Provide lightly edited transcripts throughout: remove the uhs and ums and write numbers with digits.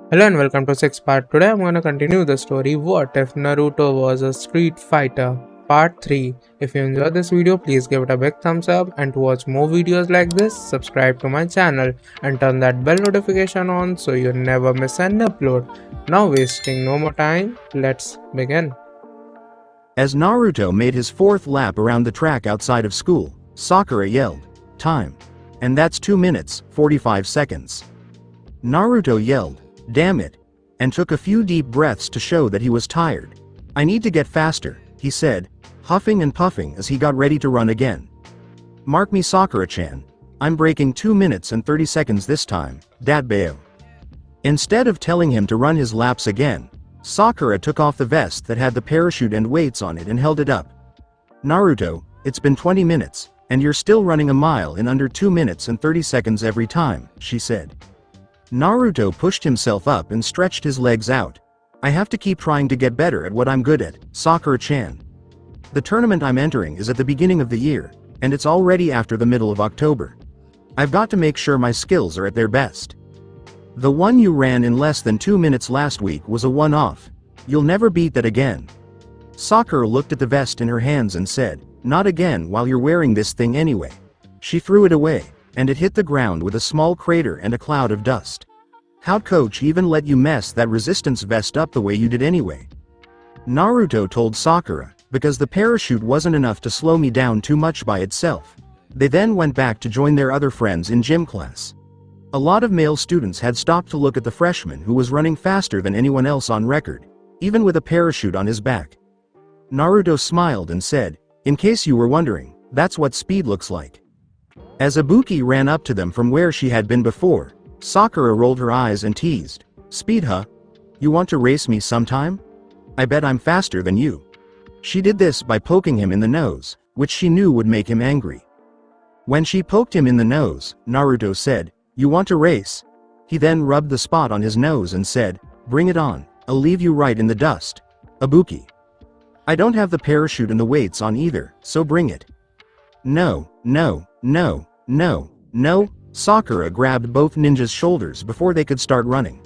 Hello and welcome to 6 Part. Today I'm gonna continue the story What If Naruto Was a Street Fighter? Part 3. If you enjoyed this video, please give it a big thumbs up, and to watch more videos like this, subscribe to my channel and turn that bell notification on so you never miss an upload. Now wasting no more time, let's begin. As Naruto made his fourth lap around the track outside of school, Sakura yelled, "Time!" And that's 2 minutes, 45 seconds. Naruto yelled, "Damn it!" and took a few deep breaths to show that he was tired. "I need to get faster," he said, huffing and puffing as he got ready to run again. "Mark me, Sakura-chan. I'm breaking 2 minutes and 30 seconds this time, Dadbao." Instead of telling him to run his laps again, Sakura took off the vest that had the parachute and weights on it and held it up. "Naruto, it's been 20 minutes, and you're still running a mile in under 2 minutes and 30 seconds every time," she said. Naruto pushed himself up and stretched his legs out. "I have to keep trying to get better at what I'm good at, Sakura-chan. The tournament I'm entering is at the beginning of the year, and it's already after the middle of October. I've got to make sure my skills are at their best. The one you ran in less than 2 minutes last week was a one-off. You'll never beat that again." Sakura looked at the vest in her hands and said, "Not again while you're wearing this thing anyway." She threw it away, and it hit the ground with a small crater and a cloud of dust. "How'd coach even let you mess that resistance vest up the way you did anyway?" Naruto told Sakura, "Because the parachute wasn't enough to slow me down too much by itself." They then went back to join their other friends in gym class. A lot of male students had stopped to look at the freshman who was running faster than anyone else on record, even with a parachute on his back. Naruto smiled and said, "In case you were wondering, that's what speed looks like." As Ibuki ran up to them from where she had been before, Sakura rolled her eyes and teased, "Speed, huh? You want to race me sometime? I bet I'm faster than you." She did this by poking him in the nose, which she knew would make him angry. When she poked him in the nose, Naruto said, "You want to race?" He then rubbed the spot on his nose and said, "Bring it on, I'll leave you right in the dust, Ibuki. I don't have the parachute and the weights on either, so bring it." "No, no, no, no, no." Sakura grabbed both ninjas' shoulders before they could start running.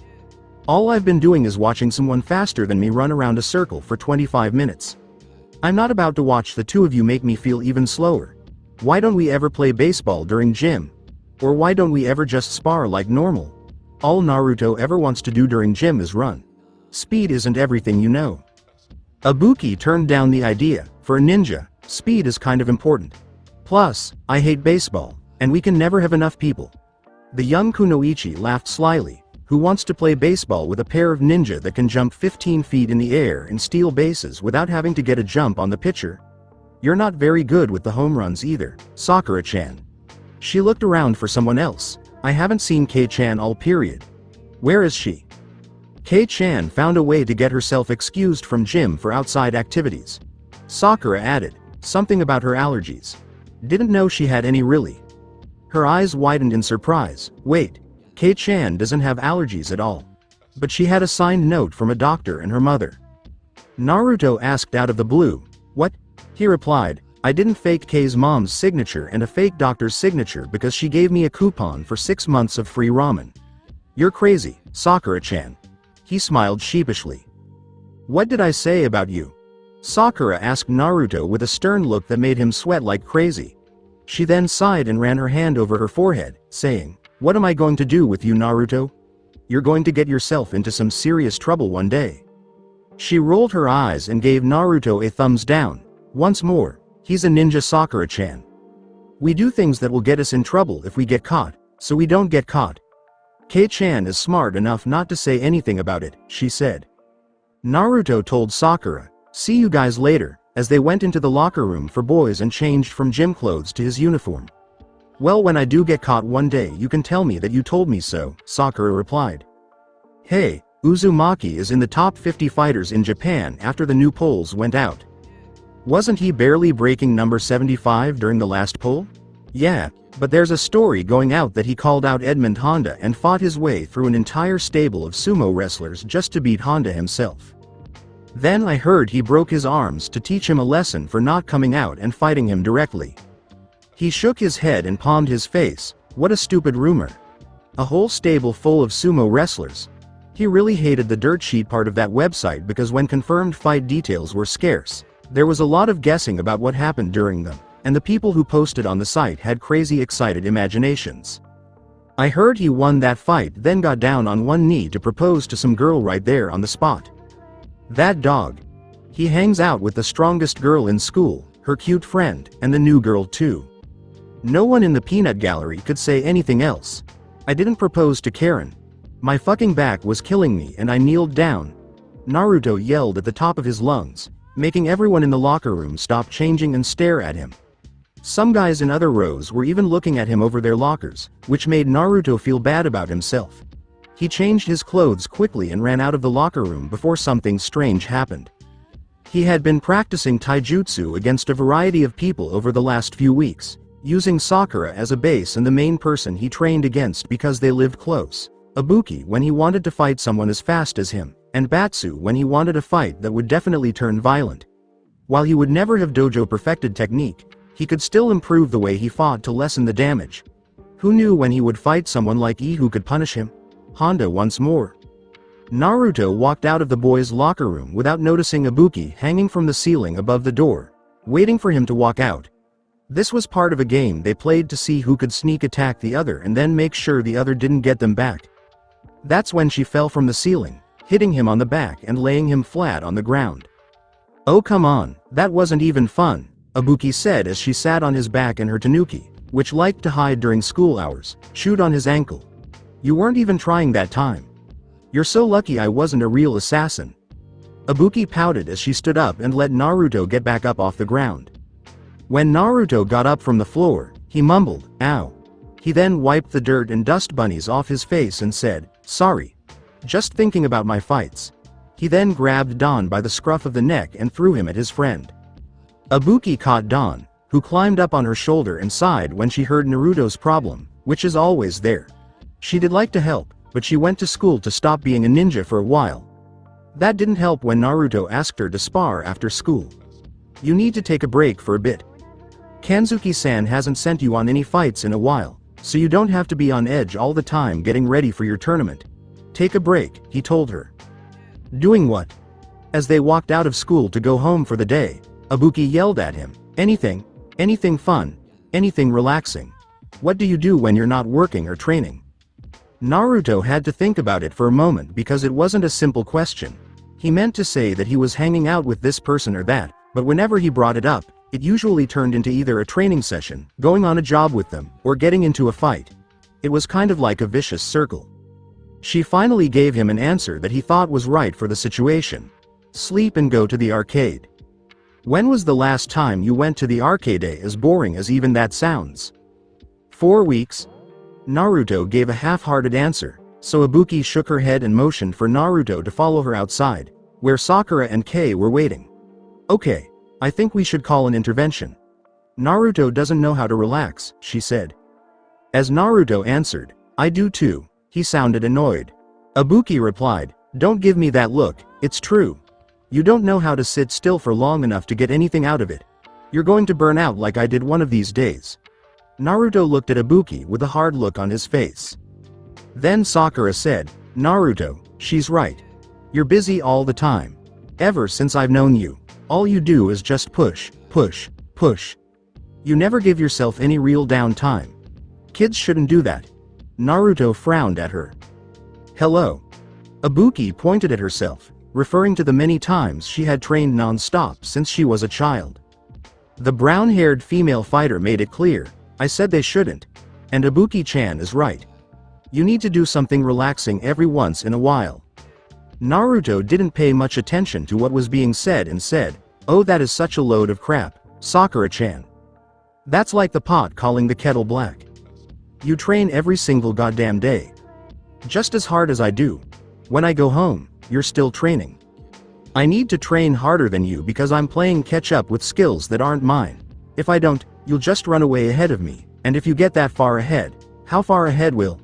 "All I've been doing is watching someone faster than me run around a circle for 25 minutes. I'm not about to watch the two of you make me feel even slower. Why don't we ever play baseball during gym? Or why don't we ever just spar like normal? All Naruto ever wants to do during gym is run. Speed isn't everything, you know." Ibuki turned down the idea. For a ninja, speed is kind of important. "Plus, I hate baseball, and we can never have enough people." The young Kunoichi laughed slyly. "Who wants to play baseball with a pair of ninja that can jump 15 feet in the air and steal bases without having to get a jump on the pitcher? You're not very good with the home runs either, Sakura-chan." She looked around for someone else. "I haven't seen Kei-chan all period. Where is she?" Kei-chan found a way to get herself excused from gym for outside activities. Sakura added, "Something about her allergies. Didn't know she had any really." Her eyes widened in surprise. "Wait, Kei-chan doesn't have allergies at all. But she had a signed note from a doctor and her mother." Naruto asked out of the blue, "What?" He replied, "I didn't fake Kei's mom's signature and a fake doctor's signature because she gave me a coupon for 6 months of free ramen." "You're crazy, Sakura-chan." He smiled sheepishly. "What did I say about you?" Sakura asked Naruto with a stern look that made him sweat like crazy. She then sighed and ran her hand over her forehead, saying, "What am I going to do with you, Naruto? You're going to get yourself into some serious trouble one day." She rolled her eyes and gave Naruto a thumbs down. "Once more, he's a ninja, Sakura-chan. We do things that will get us in trouble if we get caught, so we don't get caught. Kei-chan is smart enough not to say anything about it," she said. Naruto told Sakura, "See you guys later," as they went into the locker room for boys and changed from gym clothes to his uniform. "Well, when I do get caught one day you can tell me that you told me so," Sakura replied. "Hey, Uzumaki is in the top 50 fighters in Japan after the new polls went out. Wasn't he barely breaking number 75 during the last poll? Yeah, but there's a story going out that he called out Edmund Honda and fought his way through an entire stable of sumo wrestlers just to beat Honda himself. Then I heard he broke his arms to teach him a lesson for not coming out and fighting him directly." He shook his head and palmed his face. "What a stupid rumor. A whole stable full of sumo wrestlers. He really hated the dirt sheet part of that website because when confirmed fight details were scarce, there was a lot of guessing about what happened during them, and the people who posted on the site had crazy excited imaginations. I heard he won that fight, then got down on one knee to propose to some girl right there on the spot. That dog. He hangs out with the strongest girl in school, her cute friend, and the new girl too. No one in the peanut gallery could say anything else. I didn't propose to Karen. My fucking back was killing me and I kneeled down. Naruto yelled at the top of his lungs, making everyone in the locker room stop changing and stare at him. Some guys in other rows were even looking at him over their lockers, which made Naruto feel bad about himself. He changed his clothes quickly and ran out of the locker room before something strange happened. He had been practicing taijutsu against a variety of people over the last few weeks, using Sakura as a base and the main person he trained against because they lived close, Ibuki when he wanted to fight someone as fast as him, and Batsu when he wanted a fight that would definitely turn violent. While he would never have dojo perfected technique, he could still improve the way he fought to lessen the damage. Who knew when he would fight someone like E who could punish him? Honda once more. Naruto walked out of the boys' locker room without noticing Ibuki hanging from the ceiling above the door, waiting for him to walk out. This was part of a game they played to see who could sneak attack the other and then make sure the other didn't get them back. That's when she fell from the ceiling, hitting him on the back and laying him flat on the ground. "Oh come on, that wasn't even fun," Ibuki said as she sat on his back and her tanuki, which liked to hide during school hours, chewed on his ankle. "You weren't even trying that time. You're so lucky I wasn't a real assassin." Ibuki pouted as she stood up and let Naruto get back up off the ground. When Naruto got up from the floor, he mumbled, "Ow." He then wiped the dirt and dust bunnies off his face and said, "Sorry. Just thinking about my fights." He then grabbed Don by the scruff of the neck and threw him at his friend. Ibuki caught Don, who climbed up on her shoulder and sighed when she heard Naruto's problem, which is always there. She did like to help, but she went to school to stop being a ninja for a while. That didn't help when Naruto asked her to spar after school. "You need to take a break for a bit. Kanzuki-san hasn't sent you on any fights in a while, so you don't have to be on edge all the time getting ready for your tournament. Take a break," he told her. "Doing what?" As they walked out of school to go home for the day, Ibuki yelled at him, Anything fun, anything relaxing. What do you do when you're not working or training?" Naruto had to think about it for a moment because it wasn't a simple question. He meant to say that he was hanging out with this person or that, but whenever he brought it up, it usually turned into either a training session, going on a job with them, or getting into a fight. It was kind of like a vicious circle. She finally gave him an answer that he thought was right for the situation. "Sleep and go to the arcade." "When was the last time you went to the arcade? As boring as even that sounds." 4 weeks. Naruto gave a half-hearted answer, so Ibuki shook her head and motioned for Naruto to follow her outside, where Sakura and Kei were waiting. "Okay, I think we should call an intervention. Naruto doesn't know how to relax," she said. As Naruto answered, "I do too," he sounded annoyed. Ibuki replied, "Don't give me that look, it's true. You don't know how to sit still for long enough to get anything out of it. You're going to burn out like I did one of these days." Naruto looked at Ibuki with a hard look on his face. Then Sakura said, "Naruto, she's right. You're busy all the time. Ever since I've known you, all you do is just push, push, push. You never give yourself any real downtime. Kids shouldn't do that." Naruto frowned at her. "Hello." Ibuki pointed at herself, referring to the many times she had trained non-stop since she was a child. The brown-haired female fighter made it clear, "I said they shouldn't. And Ibuki-chan is right. You need to do something relaxing every once in a while." Naruto didn't pay much attention to what was being said and said, "Oh, that is such a load of crap, Sakura-chan. That's like the pot calling the kettle black. You train every single goddamn day. Just as hard as I do. When I go home, you're still training. I need to train harder than you because I'm playing catch up with skills that aren't mine. If I don't, you'll just run away ahead of me, and if you get that far ahead, how far ahead will?"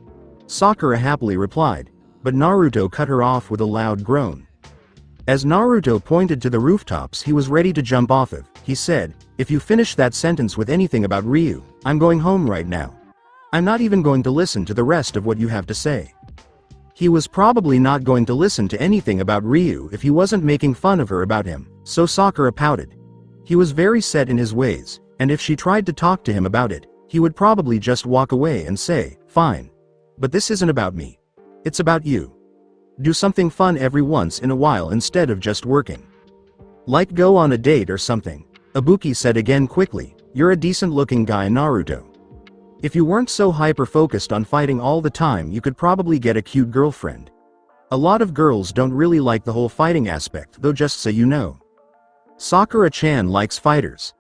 Sakura happily replied, but Naruto cut her off with a loud groan. As Naruto pointed to the rooftops he was ready to jump off of, he said, "If you finish that sentence with anything about Ryu, I'm going home right now. I'm not even going to listen to the rest of what you have to say." He was probably not going to listen to anything about Ryu if he wasn't making fun of her about him, so Sakura pouted. He was very set in his ways, and if she tried to talk to him about it, he would probably just walk away and say, "Fine. But this isn't about me. It's about you. Do something fun every once in a while instead of just working. Like go on a date or something." Ibuki said again quickly, "You're a decent-looking guy, Naruto. If you weren't so hyper-focused on fighting all the time, you could probably get a cute girlfriend. A lot of girls don't really like the whole fighting aspect, though, just so you know. Sakura-chan likes fighters.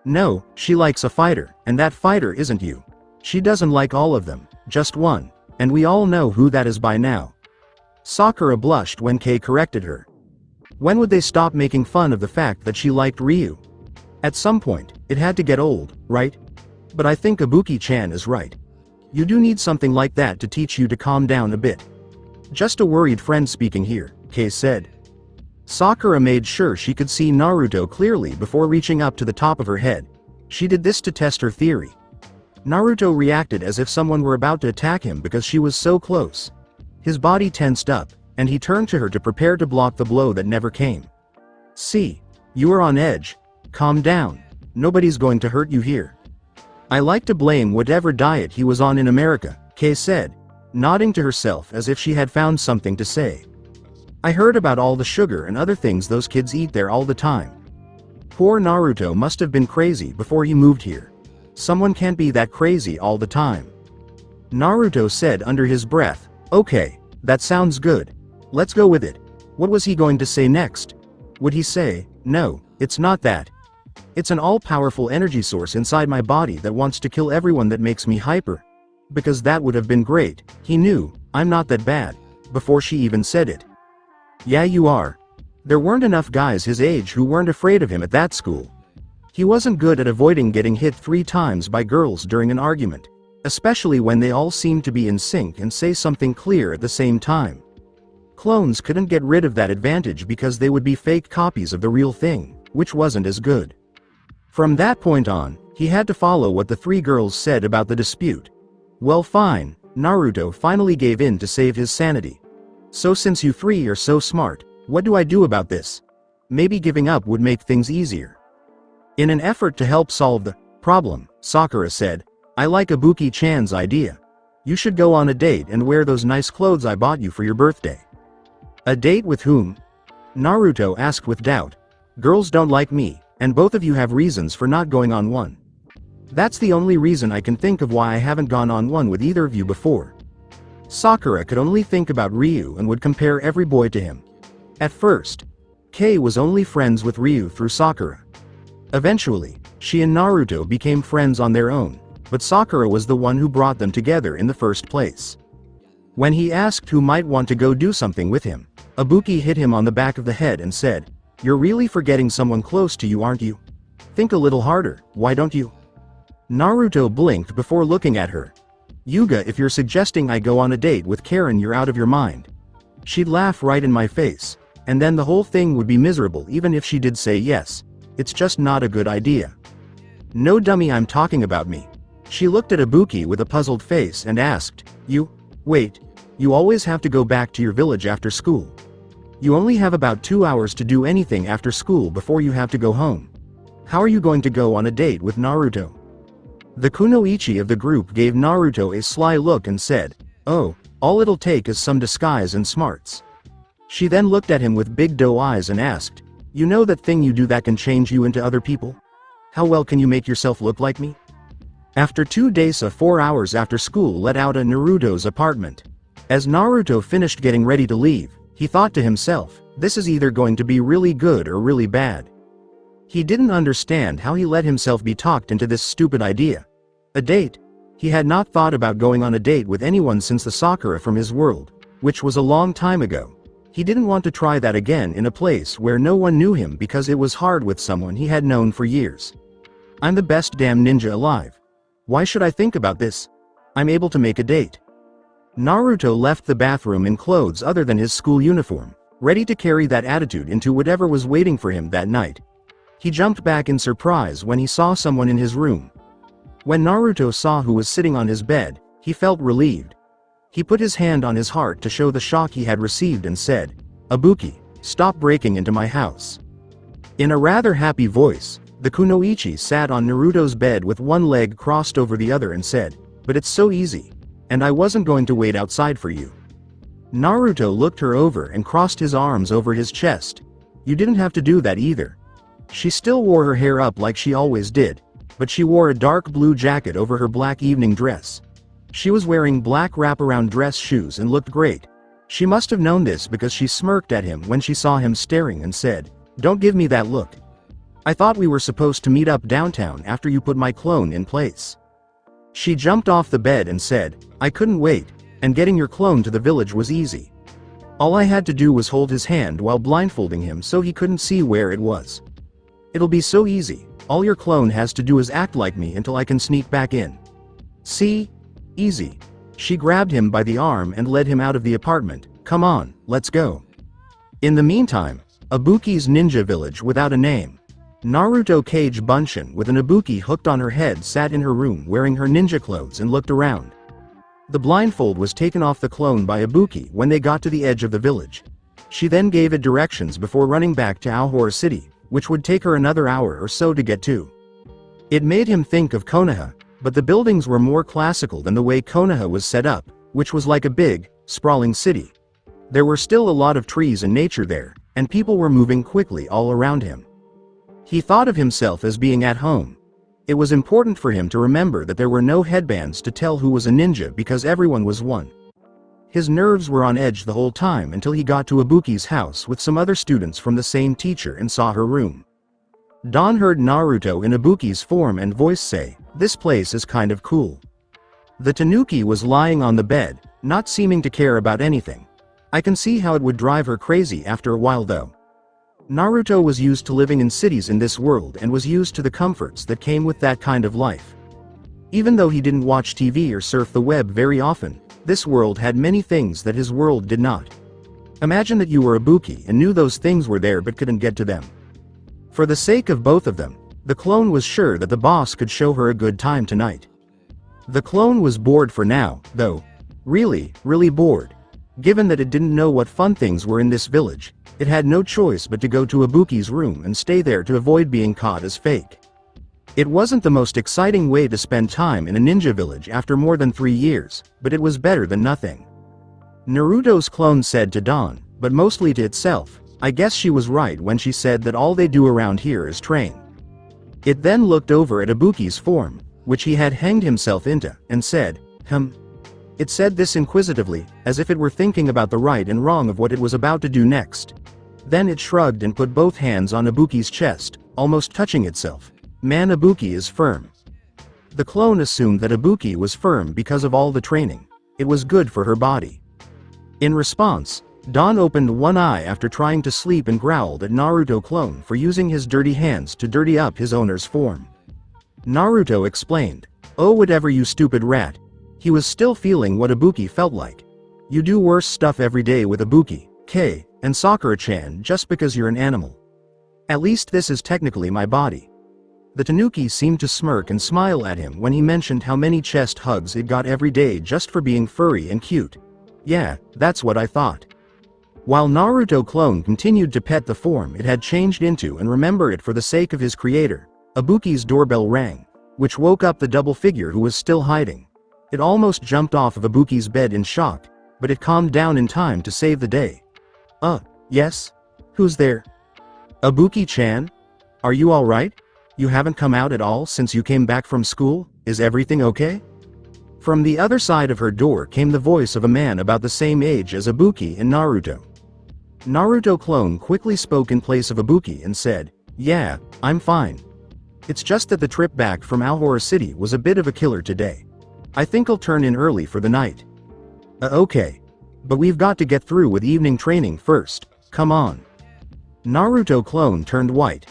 No, she likes a fighter, and that fighter isn't you. She doesn't like all of them, just one, and we all know who that is by now." Sakura blushed when Kei corrected her. When would they stop making fun of the fact that she liked Ryu? At some point, it had to get old, right? But I think Ibuki-chan is right. You do need something like that to teach you to calm down a bit. Just a worried friend speaking here, Kei said. Sakura made sure she could see Naruto clearly before reaching up to the top of her head. She did this to test her theory. Naruto reacted as if someone were about to attack him because she was so close. His body tensed up, and he turned to her to prepare to block the blow that never came. "See, you are on edge. Calm down. Nobody's going to hurt you here." "I like to blame whatever diet he was on in America," Kei said, nodding to herself as if she had found something to say. "I heard about all the sugar and other things those kids eat there all the time. Poor Naruto must have been crazy before he moved here. Someone can't be that crazy all the time." Naruto said under his breath, "Okay, that sounds good. Let's go with it." What was he going to say next? Would he say, "No, it's not that. It's an all-powerful energy source inside my body that wants to kill everyone that makes me hyper"? Because that would have been great. He knew, "I'm not that bad," before she even said it. "Yeah, you are." There weren't enough guys his age who weren't afraid of him at that school. He wasn't good at avoiding getting hit 3 times by girls during an argument, especially when they all seemed to be in sync and say something clear at the same time. Clones couldn't get rid of that advantage because they would be fake copies of the real thing, which wasn't as good. From that point on, he had to follow what the 3 girls said about the dispute. Well, fine, Naruto finally gave in to save his sanity. "So since you 3 are so smart, what do I do about this? Maybe giving up would make things easier." In an effort to help solve the problem, Sakura said, "I like Ibuki-chan's idea. You should go on a date and wear those nice clothes I bought you for your birthday." "A date with whom?" Naruto asked with doubt. "Girls don't like me, and both of you have reasons for not going on one. That's the only reason I can think of why I haven't gone on one with either of you before." Sakura could only think about Ryu and would compare every boy to him. At first, Kei was only friends with Ryu through Sakura. Eventually, she and Naruto became friends on their own, but Sakura was the one who brought them together in the first place. When he asked who might want to go do something with him, Ibuki hit him on the back of the head and said, "You're really forgetting someone close to you, aren't you? Think a little harder, why don't you?" Naruto blinked before looking at her. "Yuga, if you're suggesting I go on a date with Karen, you're out of your mind. She'd laugh right in my face, and then the whole thing would be miserable even if she did say yes. It's just not a good idea." "No, dummy, I'm talking about me." She looked at Ibuki with a puzzled face and asked, Wait, you always have to go back to your village after school. You only have about 2 hours to do anything after school before you have to go home. How are you going to go on a date with Naruto?" The kunoichi of the group gave Naruto a sly look and said, "Oh, all it'll take is some disguise and smarts." She then looked at him with big doe eyes and asked, "You know that thing you do that can change you into other people? How well can you make yourself look like me?" After 2 days of 4 hours after school let out at Naruto's apartment. As Naruto finished getting ready to leave, he thought to himself, this is either going to be really good or really bad. He didn't understand how he let himself be talked into this stupid idea. A date? He had not thought about going on a date with anyone since the Sakura from his world, which was a long time ago. He didn't want to try that again in a place where no one knew him because it was hard with someone he had known for years. "I'm the best damn ninja alive. Why should I think about this? I'm able to make a date." Naruto left the bathroom in clothes other than his school uniform, ready to carry that attitude into whatever was waiting for him that night. He jumped back in surprise when he saw someone in his room. When Naruto saw who was sitting on his bed, he felt relieved. He put his hand on his heart to show the shock he had received and said, "Ibuki, stop breaking into my house." In a rather happy voice, the kunoichi sat on Naruto's bed with one leg crossed over the other and said, "But it's so easy. And I wasn't going to wait outside for you." Naruto looked her over and crossed his arms over his chest. "You didn't have to do that either." She still wore her hair up like she always did, but she wore a dark blue jacket over her black evening dress. She was wearing black wraparound dress shoes and looked great. She must have known this because she smirked at him when she saw him staring and said, "Don't give me that look. I thought we were supposed to meet up downtown after you put my clone in place." She jumped off the bed and said, "I couldn't wait, and getting your clone to the village was easy. All I had to do was hold his hand while blindfolding him so he couldn't see where it was. It'll be so easy, all your clone has to do is act like me until I can sneak back in. See? Easy." She grabbed him by the arm and led him out of the apartment. "Come on, let's go." In the meantime, Ibuki's ninja village without a name. Naruto Kage Bunshin with an Ibuki hooked on her head sat in her room wearing her ninja clothes and looked around. The blindfold was taken off the clone by Ibuki when they got to the edge of the village. She then gave it directions before running back to Alora City, which would take her another hour or so to get to. It made him think of Konoha, but the buildings were more classical than the way Konoha was set up, which was like a big, sprawling city. There were still a lot of trees and nature there, and people were moving quickly all around him. He thought of himself as being at home. It was important for him to remember that there were no headbands to tell who was a ninja because everyone was one. His nerves were on edge the whole time until he got to Ibuki's house with some other students from the same teacher and saw her room. Don heard Naruto in Ibuki's form and voice say, "This place is kind of cool." The tanuki was lying on the bed, not seeming to care about anything. I can see how it would drive her crazy after a while though. Naruto was used to living in cities in this world and was used to the comforts that came with that kind of life. Even though he didn't watch TV or surf the web very often, this world had many things that his world did not. Imagine that you were Ibuki and knew those things were there but couldn't get to them. For the sake of both of them, the clone was sure that the boss could show her a good time tonight. The clone was bored for now, though. Really, really bored. Given that it didn't know what fun things were in this village, it had no choice but to go to Ibuki's room and stay there to avoid being caught as fake. It wasn't the most exciting way to spend time in a ninja village after more than 3 years, but it was better than nothing. Naruto's clone said to Don, but mostly to itself, "I guess she was right when she said that all they do around here is train." It then looked over at Ibuki's form, which he had hanged himself into, and said, It said this inquisitively, as if it were thinking about the right and wrong of what it was about to do next. Then it shrugged and put both hands on Ibuki's chest, almost touching itself. "Man, Ibuki is firm." The clone assumed that Ibuki was firm because of all the training. It was good for her body. In response, Don opened one eye after trying to sleep and growled at Naruto clone for using his dirty hands to dirty up his owner's form. Naruto explained, "Oh, whatever, you stupid rat." He was still feeling what Ibuki felt like. You do worse stuff every day with Ibuki, and Sakura-chan just because you're an animal. At least this is technically my body. The tanuki seemed to smirk and smile at him when he mentioned how many chest hugs it got every day just for being furry and cute. Yeah, that's what I thought. While Naruto clone continued to pet the form it had changed into and remember it for the sake of his creator, Ibuki's doorbell rang, which woke up the double figure who was still hiding. It almost jumped off of Ibuki's bed in shock, but it calmed down in time to save the day. Yes? Who's there?" "Ibuki-chan? Are you alright? You haven't come out at all since you came back from school, is everything okay?" From the other side of her door came the voice of a man about the same age as Ibuki and Naruto. Naruto clone quickly spoke in place of Ibuki and said, "Yeah, I'm fine. It's just that the trip back from Alora City was a bit of a killer today. I think I'll turn in early for the night." Okay. But we've got to get through with evening training first, come on." Naruto clone turned white.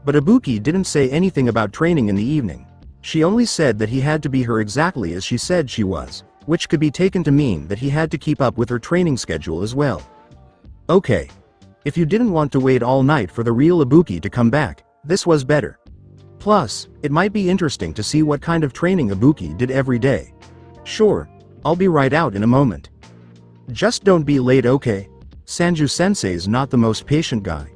But Ibuki didn't say anything about training in the evening. She only said that he had to be her exactly as she said she was, which could be taken to mean that he had to keep up with her training schedule as well. Okay. If you didn't want to wait all night for the real Ibuki to come back, this was better. Plus, it might be interesting to see what kind of training Ibuki did every day. Sure. I'll be right out in a moment. Just don't be late, okay? Sanju-sensei's not the most patient guy.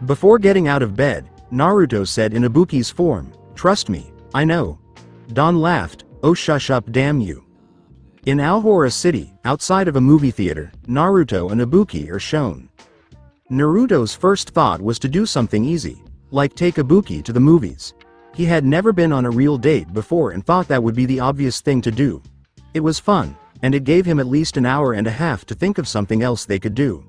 Before getting out of bed, Naruto said in Ibuki's form, "Trust me, I know." Don laughed, "Oh shush up, damn you." In Alora City, outside of a movie theater, Naruto and Ibuki are shown. Naruto's first thought was to do something easy, like take Ibuki to the movies. He had never been on a real date before and thought that would be the obvious thing to do. It was fun, and it gave him at least an hour and a half to think of something else they could do.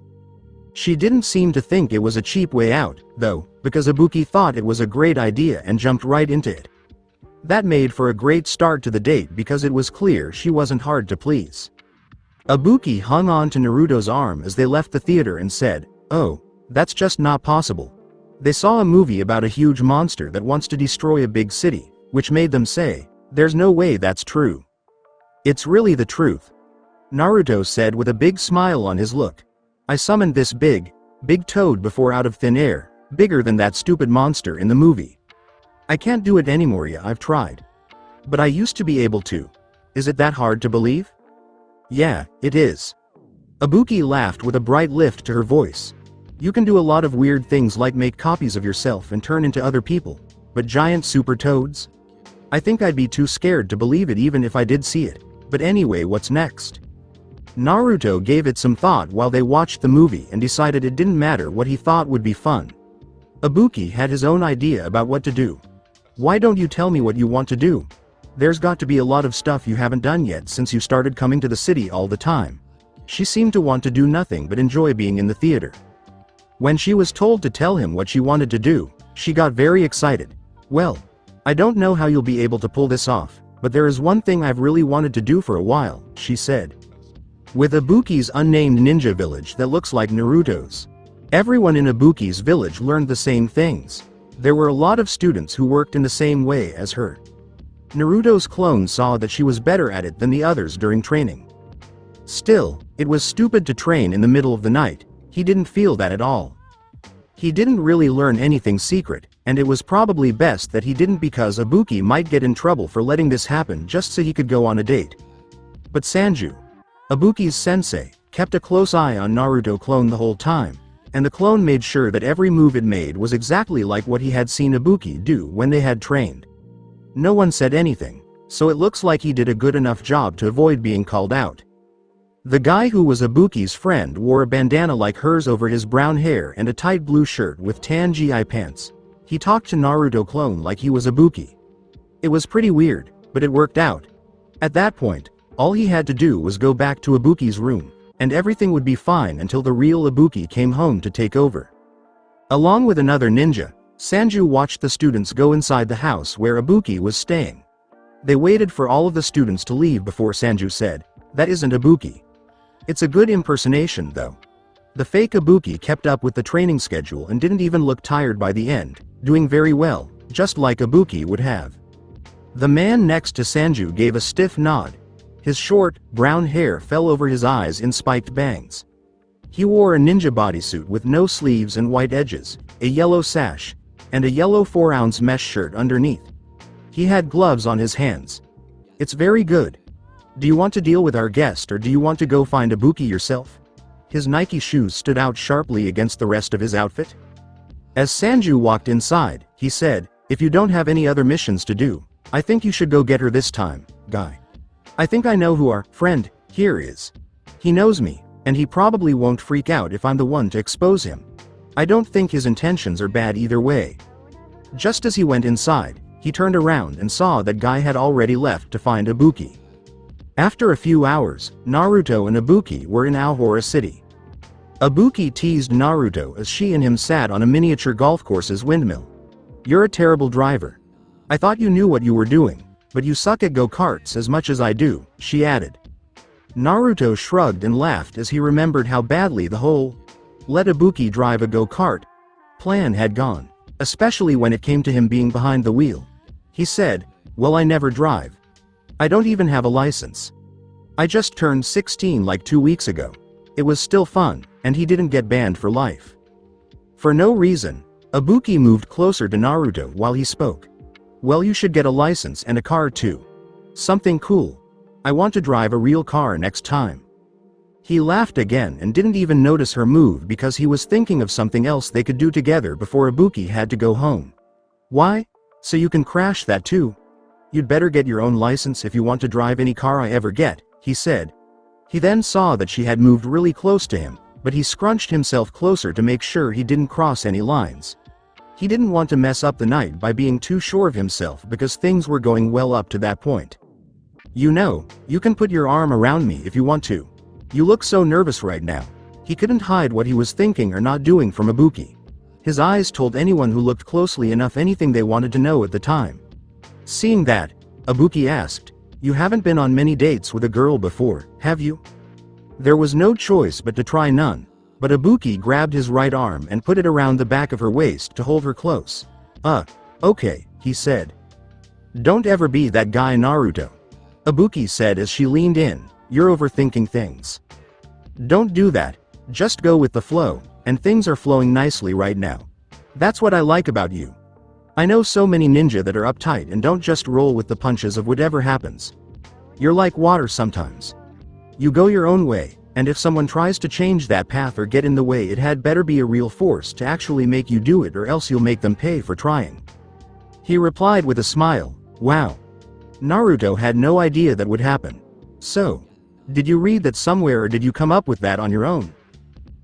She didn't seem to think it was a cheap way out, though, because Ibuki thought it was a great idea and jumped right into it. That made for a great start to the date because it was clear she wasn't hard to please. Ibuki hung on to Naruto's arm as they left the theater and said, "Oh, that's just not possible." They saw a movie about a huge monster that wants to destroy a big city, which made them say, "There's no way that's true." "It's really the truth," Naruto said with a big smile on his look. "I summoned this big toad before out of thin air, bigger than that stupid monster in the movie. I can't do it anymore, yeah, I've tried. But I used to be able to. Is it that hard to believe?" "Yeah, it is." Ibuki laughed with a bright lift to her voice. "You can do a lot of weird things like make copies of yourself and turn into other people, but giant super toads? I think I'd be too scared to believe it even if I did see it. But anyway, what's next?" Naruto gave it some thought while they watched the movie and decided it didn't matter what he thought would be fun. Ibuki had his own idea about what to do. "Why don't you tell me what you want to do? There's got to be a lot of stuff you haven't done yet since you started coming to the city all the time." She seemed to want to do nothing but enjoy being in the theater. When she was told to tell him what she wanted to do, she got very excited. "Well, I don't know how you'll be able to pull this off, but there is one thing I've really wanted to do for a while," she said. With Ibuki's unnamed ninja village that looks like Naruto's. Everyone in Ibuki's village learned the same things. There were a lot of students who worked in the same way as her. Naruto's clone saw that she was better at it than the others during training. Still, it was stupid to train in the middle of the night. He didn't feel that at all. He didn't really learn anything secret, and it was probably best that he didn't because Ibuki might get in trouble for letting this happen just so he could go on a date. But Sanju, Ibuki's sensei, kept a close eye on Naruto clone the whole time, and the clone made sure that every move it made was exactly like what he had seen Ibuki do when they had trained. No one said anything, so it looks like he did a good enough job to avoid being called out. The guy who was Ibuki's friend wore a bandana like hers over his brown hair and a tight blue shirt with tan GI pants. He talked to Naruto clone like he was Ibuki. It was pretty weird, but it worked out. At that point, all he had to do was go back to Ibuki's room, and everything would be fine until the real Ibuki came home to take over. Along with another ninja, Sanju watched the students go inside the house where Ibuki was staying. They waited for all of the students to leave before Sanju said, "That isn't Ibuki." It's a good impersonation though. The fake Ibuki kept up with the training schedule and didn't even look tired by the end, doing very well, just like Ibuki would have. The man next to Sanju gave a stiff nod. His short, brown hair fell over his eyes in spiked bangs. He wore a ninja bodysuit with no sleeves and white edges, a yellow sash, and a yellow 4-ounce mesh shirt underneath. He had gloves on his hands. "It's very good. Do you want to deal with our guest or do you want to go find Ibuki yourself?" His Nike shoes stood out sharply against the rest of his outfit. As Sanju walked inside, he said, "If you don't have any other missions to do, I think you should go get her this time, guy. I think I know who our friend here is. He knows me, and he probably won't freak out if I'm the one to expose him. I don't think his intentions are bad either way." Just as he went inside, he turned around and saw that Guy had already left to find Ibuki. After a few hours, Naruto and Ibuki were in Alora City. Ibuki teased Naruto as she and him sat on a miniature golf course's windmill. "You're a terrible driver. I thought you knew what you were doing, but you suck at go-karts as much as I do," she added. Naruto shrugged and laughed as he remembered how badly the whole "let Ibuki drive a go-kart" plan had gone, especially when it came to him being behind the wheel. He said, "Well, I never drive. I don't even have a license. I just turned 16 like 2 weeks ago." It was still fun, and he didn't get banned for life. For no reason, Ibuki moved closer to Naruto while he spoke. "Well, you should get a license and a car too. Something cool. I want to drive a real car next time." He laughed again and didn't even notice her move because he was thinking of something else they could do together before Ibuki had to go home. "Why? So you can crash that too? You'd better get your own license if you want to drive any car I ever get," he said. He then saw that she had moved really close to him, but he scrunched himself closer to make sure he didn't cross any lines. He didn't want to mess up the night by being too sure of himself because things were going well up to that point. "You know, you can put your arm around me if you want to. You look so nervous right now." He couldn't hide what he was thinking or not doing from Ibuki. His eyes told anyone who looked closely enough anything they wanted to know at the time. Seeing that, Ibuki asked, "You haven't been on many dates with a girl before, have you?" There was no choice but to try none, but Ibuki grabbed his right arm and put it around the back of her waist to hold her close. Okay," he said. "Don't ever be that guy Naruto," Ibuki said as she leaned in. "You're overthinking things. Don't do that, just go with the flow, and things are flowing nicely right now. That's what I like about you. I know so many ninja that are uptight and don't just roll with the punches of whatever happens. You're like water sometimes. You go your own way, and if someone tries to change that path or get in the way, it had better be a real force to actually make you do it, or else you'll make them pay for trying." He replied with a smile. Wow. Naruto had no idea that would happen. "So, did you read that somewhere or did you come up with that on your own?"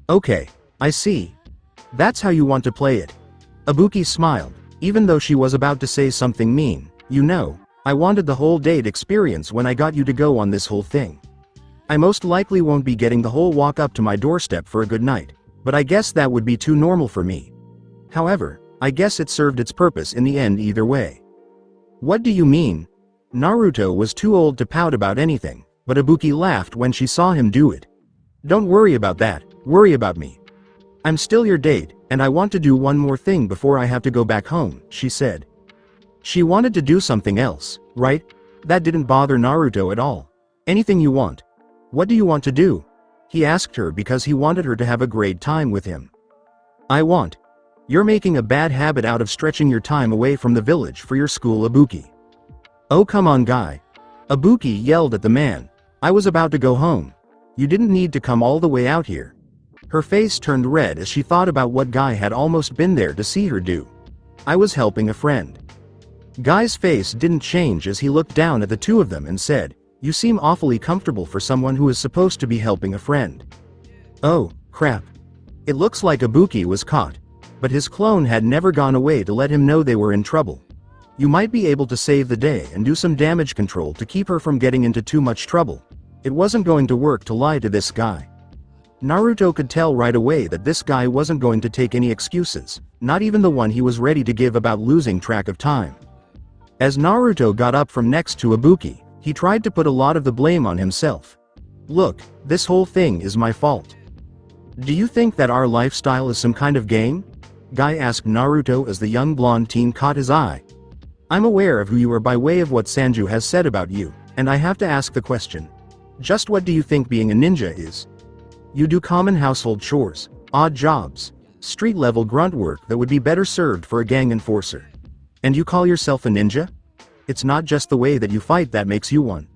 "Okay, I see. That's how you want to play it." Ibuki smiled, even though she was about to say something mean. "You know, I wanted the whole date experience when I got you to go on this whole thing. I most likely won't be getting the whole walk up to my doorstep for a good night, but I guess that would be too normal for me. However, I guess it served its purpose in the end either way." "What do you mean?" Naruto was too old to pout about anything, but Ibuki laughed when she saw him do it. "Don't worry about that, worry about me. I'm still your date, and I want to do one more thing before I have to go back home," she said. She wanted to do something else, right? That didn't bother Naruto at all. "Anything you want. What do you want to do?" he asked her because he wanted her to have a great time with him. You're making a bad habit out of stretching your time away from the village for your school, Ibuki." "Oh come on guy." Ibuki yelled at the man. "I was about to go home. You didn't need to come all the way out here." Her face turned red as she thought about what Guy had almost been there to see her do. "I was helping a friend." Guy's face didn't change as he looked down at the two of them and said, "You seem awfully comfortable for someone who is supposed to be helping a friend." Oh, crap. It looks like Ibuki was caught. But his clone had never gone away to let him know they were in trouble. You might be able to save the day and do some damage control to keep her from getting into too much trouble. It wasn't going to work to lie to this guy. Naruto could tell right away that this guy wasn't going to take any excuses, not even the one he was ready to give about losing track of time. As Naruto got up from next to Ibuki, he tried to put a lot of the blame on himself. "Look, this whole thing is my fault. Do you think that our lifestyle is some kind of game?" Guy asked Naruto as the young blonde teen caught his eye. "I'm aware of who you are by way of what Sanju has said about you, and I have to ask the question. Just what do you think being a ninja is? You do common household chores, odd jobs, street-level grunt work that would be better served for a gang enforcer. And you call yourself a ninja? It's not just the way that you fight that makes you one."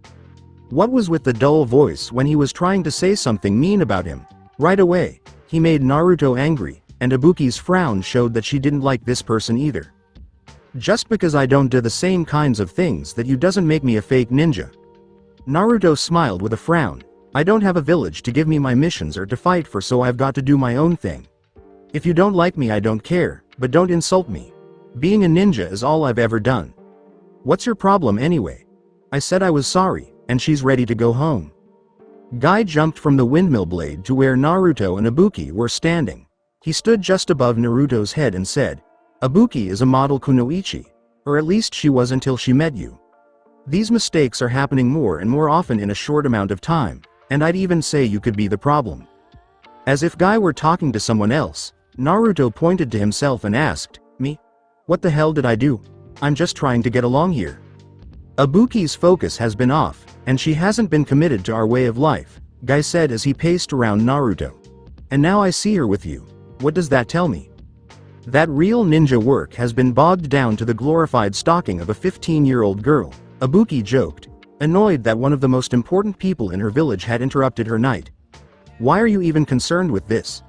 What was with the dull voice when he was trying to say something mean about him? Right away, he made Naruto angry, and Ibuki's frown showed that she didn't like this person either. "Just because I don't do the same kinds of things that you doesn't make me a fake ninja." Naruto smiled with a frown. "I don't have a village to give me my missions or to fight for, so I've got to do my own thing. If you don't like me I don't care, but don't insult me. Being a ninja is all I've ever done. What's your problem anyway? I said I was sorry, and she's ready to go home." Guy jumped from the windmill blade to where Naruto and Ibuki were standing. He stood just above Naruto's head and said, "Ibuki is a model kunoichi, or at least she was until she met you. These mistakes are happening more and more often in a short amount of time, and I'd even say you could be the problem." As if Guy were talking to someone else, Naruto pointed to himself and asked, "Me? What the hell did I do? I'm just trying to get along here." "Ibuki's focus has been off, and she hasn't been committed to our way of life," Guy said as he paced around Naruto. "And now I see her with you. What does that tell me? That real ninja work has been bogged down to the glorified stalking of a 15-year-old girl," Ibuki joked. annoyed that one of the most important people in her village had interrupted her night. "Why are you even concerned with this?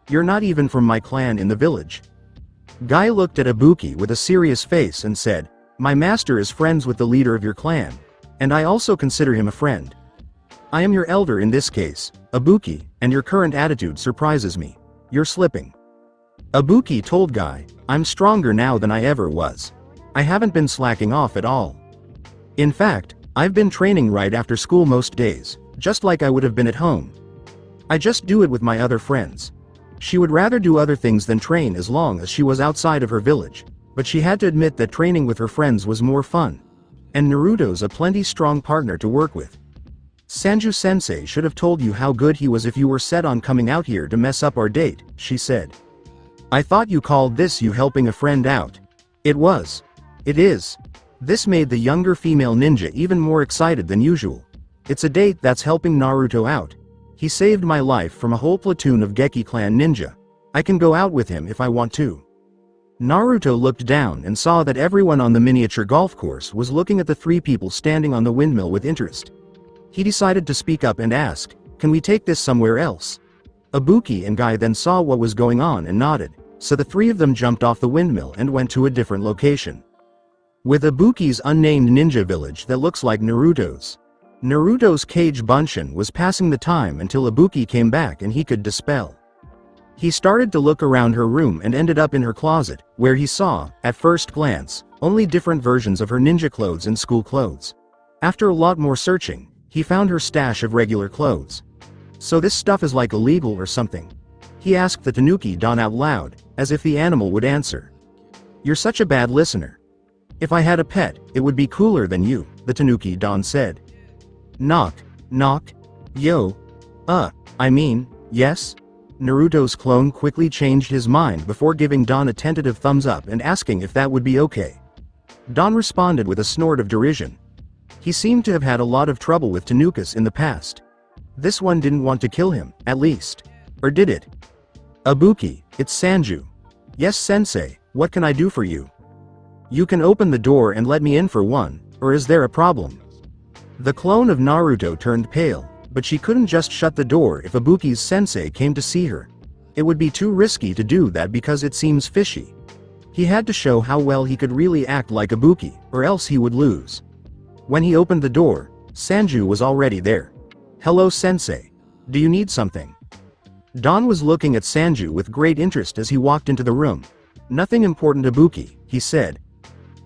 You're not even from my clan in the village." Guy looked at Ibuki with a serious face and said, "My master is friends with the leader of your clan, and I also consider him a friend. I am your elder in this case, Ibuki, and your current attitude surprises me. You're slipping." Ibuki told Guy, "I'm stronger now than I ever was. I haven't been slacking off at all. In fact, I've been training right after school most days, just like I would have been at home. I just do it with my other friends." She would rather do other things than train as long as she was outside of her village, but she had to admit that training with her friends was more fun. And Naruto's a plenty strong partner to work with. "Sanju-sensei should have told you how good he was if you were set on coming out here to mess up our date," she said. "I thought you called this you helping a friend out." "It was. It is." This made the younger female ninja even more excited than usual. "It's a date that's helping Naruto out. He saved my life from a whole platoon of Geki clan ninja. I can go out with him if I want to." Naruto looked down and saw that everyone on the miniature golf course was looking at the three people standing on the windmill with interest. He decided to speak up and ask, "Can we take this somewhere else?" Ibuki and Guy then saw what was going on and nodded, so the three of them jumped off the windmill and went to a different location. With Ibuki's unnamed ninja village that looks like Naruto's. Naruto's Kage Bunshin was passing the time until Ibuki came back and he could dispel. He started to look around her room and ended up in her closet, where he saw, at first glance, only different versions of her ninja clothes and school clothes. After a lot more searching, he found her stash of regular clothes. "So this stuff is like illegal or something?" He asked the Tanuki-don out loud, as if the animal would answer. "You're such a bad listener. If I had a pet, it would be cooler than you," the Tanuki-don said. Knock, knock. Yo. I mean, yes? Naruto's clone quickly changed his mind before giving Don a tentative thumbs up and asking if that would be okay. Don responded with a snort of derision. He seemed to have had a lot of trouble with Tanukas in the past. This one didn't want to kill him, at least. Or did it? "Ibuki, it's Sanju." "Yes, sensei, what can I do for you?" "You can open the door and let me in for one, or is there a problem?" The clone of Naruto turned pale, but she couldn't just shut the door if Ibuki's sensei came to see her. It would be too risky to do that because it seems fishy. He had to show how well he could really act like Ibuki, or else he would lose. When he opened the door, Sanju was already there. "Hello, sensei. Do you need something?" Don was looking at Sanju with great interest as he walked into the room. "Nothing important, Ibuki," he said.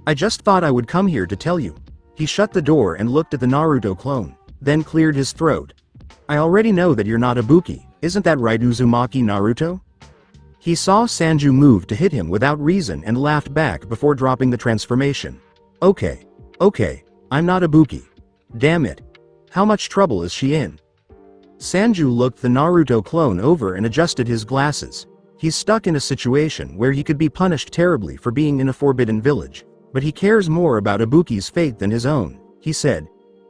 "I just thought I would come here to tell you." He shut the door and looked at the Naruto clone, then cleared his throat. "I already know that you're not Ibuki, isn't that right, Uzumaki Naruto?" He saw Sanju move to hit him without reason and laughed back before dropping the transformation. Okay, I'm not Ibuki. Damn it. How much trouble is she in?" Sanju looked the Naruto clone over and adjusted his glasses. He's stuck in a situation where he could be punished terribly for being in a forbidden village. But he cares more about Ibuki's fate than his own, he said.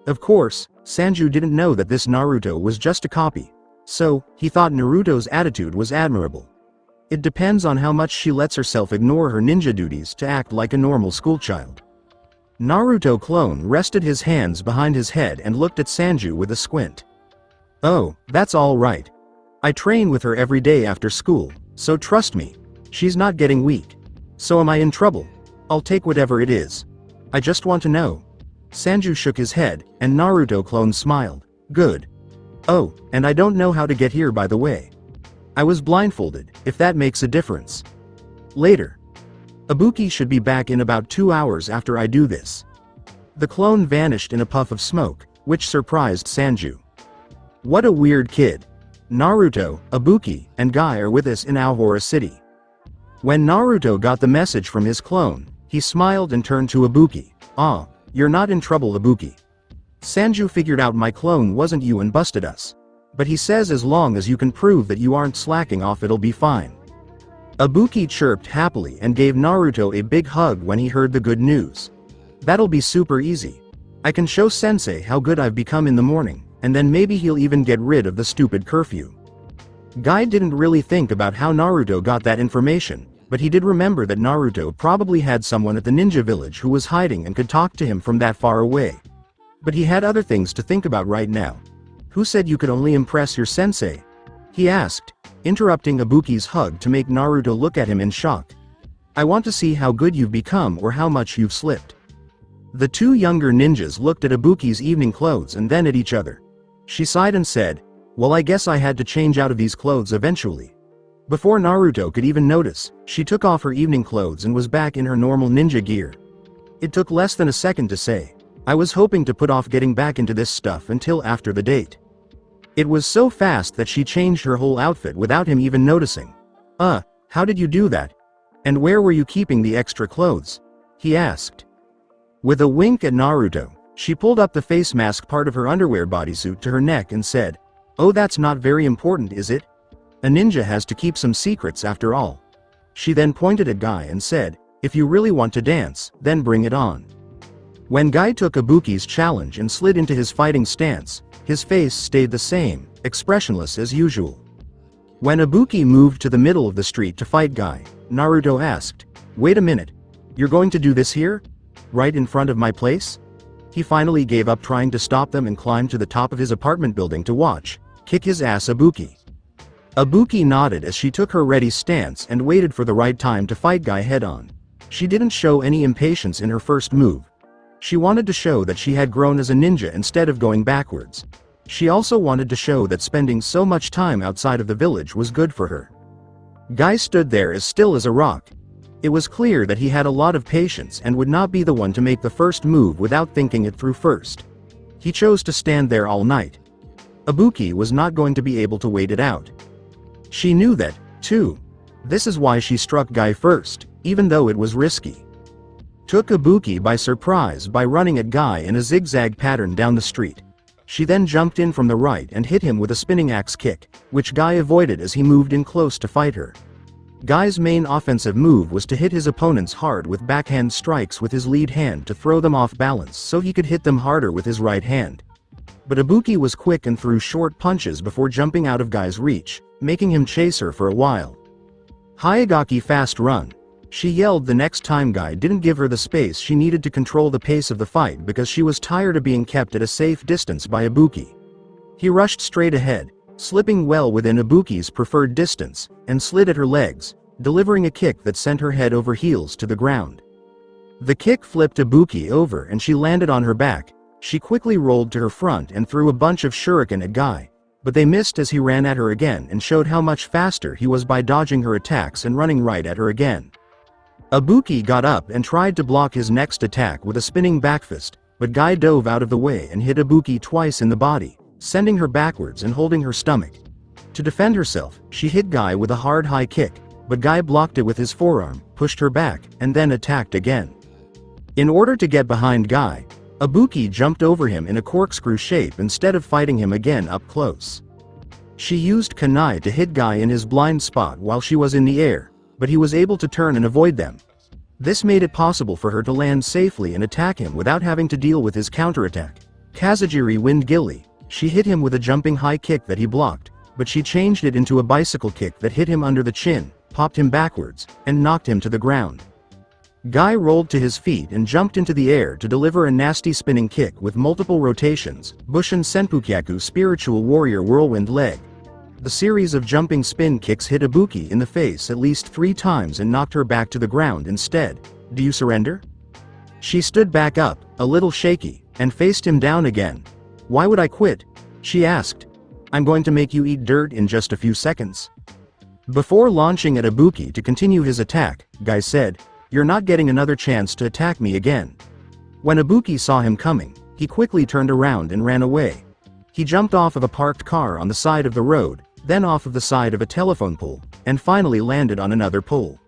Of course, Sanju didn't know that this Naruto was just a copy. So, he thought Naruto's attitude was admirable. It depends on how much she lets herself ignore her ninja duties to act like a normal schoolchild. Naruto clone rested his hands behind his head and looked at Sanju with a squint. "Oh, that's all right. I train with her every day after school, so trust me, she's not getting weak. So am I in trouble? I'll take whatever it is. I just want to know." Sanju shook his head, and Naruto clone smiled. "Good. Oh, and I don't know how to get here, by the way. I was blindfolded, if that makes a difference. Later. Ibuki should be back in about 2 hours after I do this." The clone vanished in a puff of smoke, which surprised Sanju. What a weird kid. Naruto, Ibuki, and Guy are with us in Alora City. When Naruto got the message from his clone, he smiled and turned to Ibuki. "Ah, you're not in trouble, Ibuki. Sanju figured out my clone wasn't you and busted us. But he says as long as you can prove that you aren't slacking off, it'll be fine." Ibuki chirped happily and gave Naruto a big hug when he heard the good news. "That'll be super easy. I can show Sensei how good I've become in the morning, and then maybe he'll even get rid of the stupid curfew." Guy didn't really think about how Naruto got that information, but he did remember that Naruto probably had someone at the ninja village who was hiding and could talk to him from that far away. But he had other things to think about right now. Who said you could only impress your sensei? He asked, interrupting Ibuki's hug to make Naruto look at him in shock. I want to see how good you've become or how much you've slipped. The two younger ninjas looked at Ibuki's evening clothes and then at each other. She sighed and said, well, I guess I had to change out of these clothes eventually. Before Naruto could even notice, she took off her evening clothes and was back in her normal ninja gear. It took less than a second to say, I was hoping to put off getting back into this stuff until after the date. It was so fast that she changed her whole outfit without him even noticing. How did you do that? And where were you keeping the extra clothes? He asked. With a wink at Naruto, she pulled up the face mask part of her underwear bodysuit to her neck and said, oh, that's not very important, is it? A ninja has to keep some secrets after all. She then pointed at Guy and said, if you really want to dance, then bring it on. When Guy took Ibuki's challenge and slid into his fighting stance, his face stayed the same, expressionless as usual. When Ibuki moved to the middle of the street to fight Guy, Naruto asked, wait a minute, you're going to do this here? Right in front of my place? He finally gave up trying to stop them and climbed to the top of his apartment building to watch, kick his ass Ibuki. Ibuki nodded as she took her ready stance and waited for the right time to fight Guy head-on. She didn't show any impatience in her first move. She wanted to show that she had grown as a ninja instead of going backwards. She also wanted to show that spending so much time outside of the village was good for her. Guy stood there as still as a rock. It was clear that he had a lot of patience and would not be the one to make the first move without thinking it through first. He chose to stand there all night. Ibuki was not going to be able to wait it out. She knew that, too. This is why she struck Guy first, even though it was risky. Took Ibuki by surprise by running at Guy in a zigzag pattern down the street. She then jumped in from the right and hit him with a spinning axe kick, which Guy avoided as he moved in close to fight her. Guy's main offensive move was to hit his opponents hard with backhand strikes with his lead hand to throw them off balance so he could hit them harder with his right hand. But Ibuki was quick and threw short punches before jumping out of Guy's reach, making him chase her for a while. Hayagaki fast run. She yelled the next time Guy didn't give her the space she needed to control the pace of the fight because she was tired of being kept at a safe distance by Ibuki. He rushed straight ahead, slipping well within Ibuki's preferred distance, and slid at her legs, delivering a kick that sent her head over heels to the ground. The kick flipped Ibuki over and she landed on her back. She quickly rolled to her front and threw a bunch of shuriken at Guy, but they missed as he ran at her again and showed how much faster he was by dodging her attacks and running right at her again. Ibuki got up and tried to block his next attack with a spinning backfist, but Guy dove out of the way and hit Ibuki twice in the body, sending her backwards and holding her stomach. To defend herself, she hit Guy with a hard high kick, but Guy blocked it with his forearm, pushed her back, and then attacked again. In order to get behind Guy, Ibuki jumped over him in a corkscrew shape instead of fighting him again up close. She used kunai to hit Guy in his blind spot while she was in the air, but he was able to turn and avoid them. This made it possible for her to land safely and attack him without having to deal with his counterattack. Kazajiri Wind Gilly. She hit him with a jumping high kick that he blocked, but she changed it into a bicycle kick that hit him under the chin, popped him backwards, and knocked him to the ground. Guy rolled to his feet and jumped into the air to deliver a nasty spinning kick with multiple rotations, Bushin Senpukyaku Spiritual Warrior Whirlwind Leg. The series of jumping spin kicks hit Ibuki in the face at least 3 times and knocked her back to the ground instead. Do you surrender? She stood back up, a little shaky, and faced him down again. Why would I quit? She asked. I'm going to make you eat dirt in just a few seconds. Before launching at Ibuki to continue his attack, Guy said, you're not getting another chance to attack me again. When Ibuki saw him coming, he quickly turned around and ran away. He jumped off of a parked car on the side of the road, then off of the side of a telephone pole, and finally landed on another pole.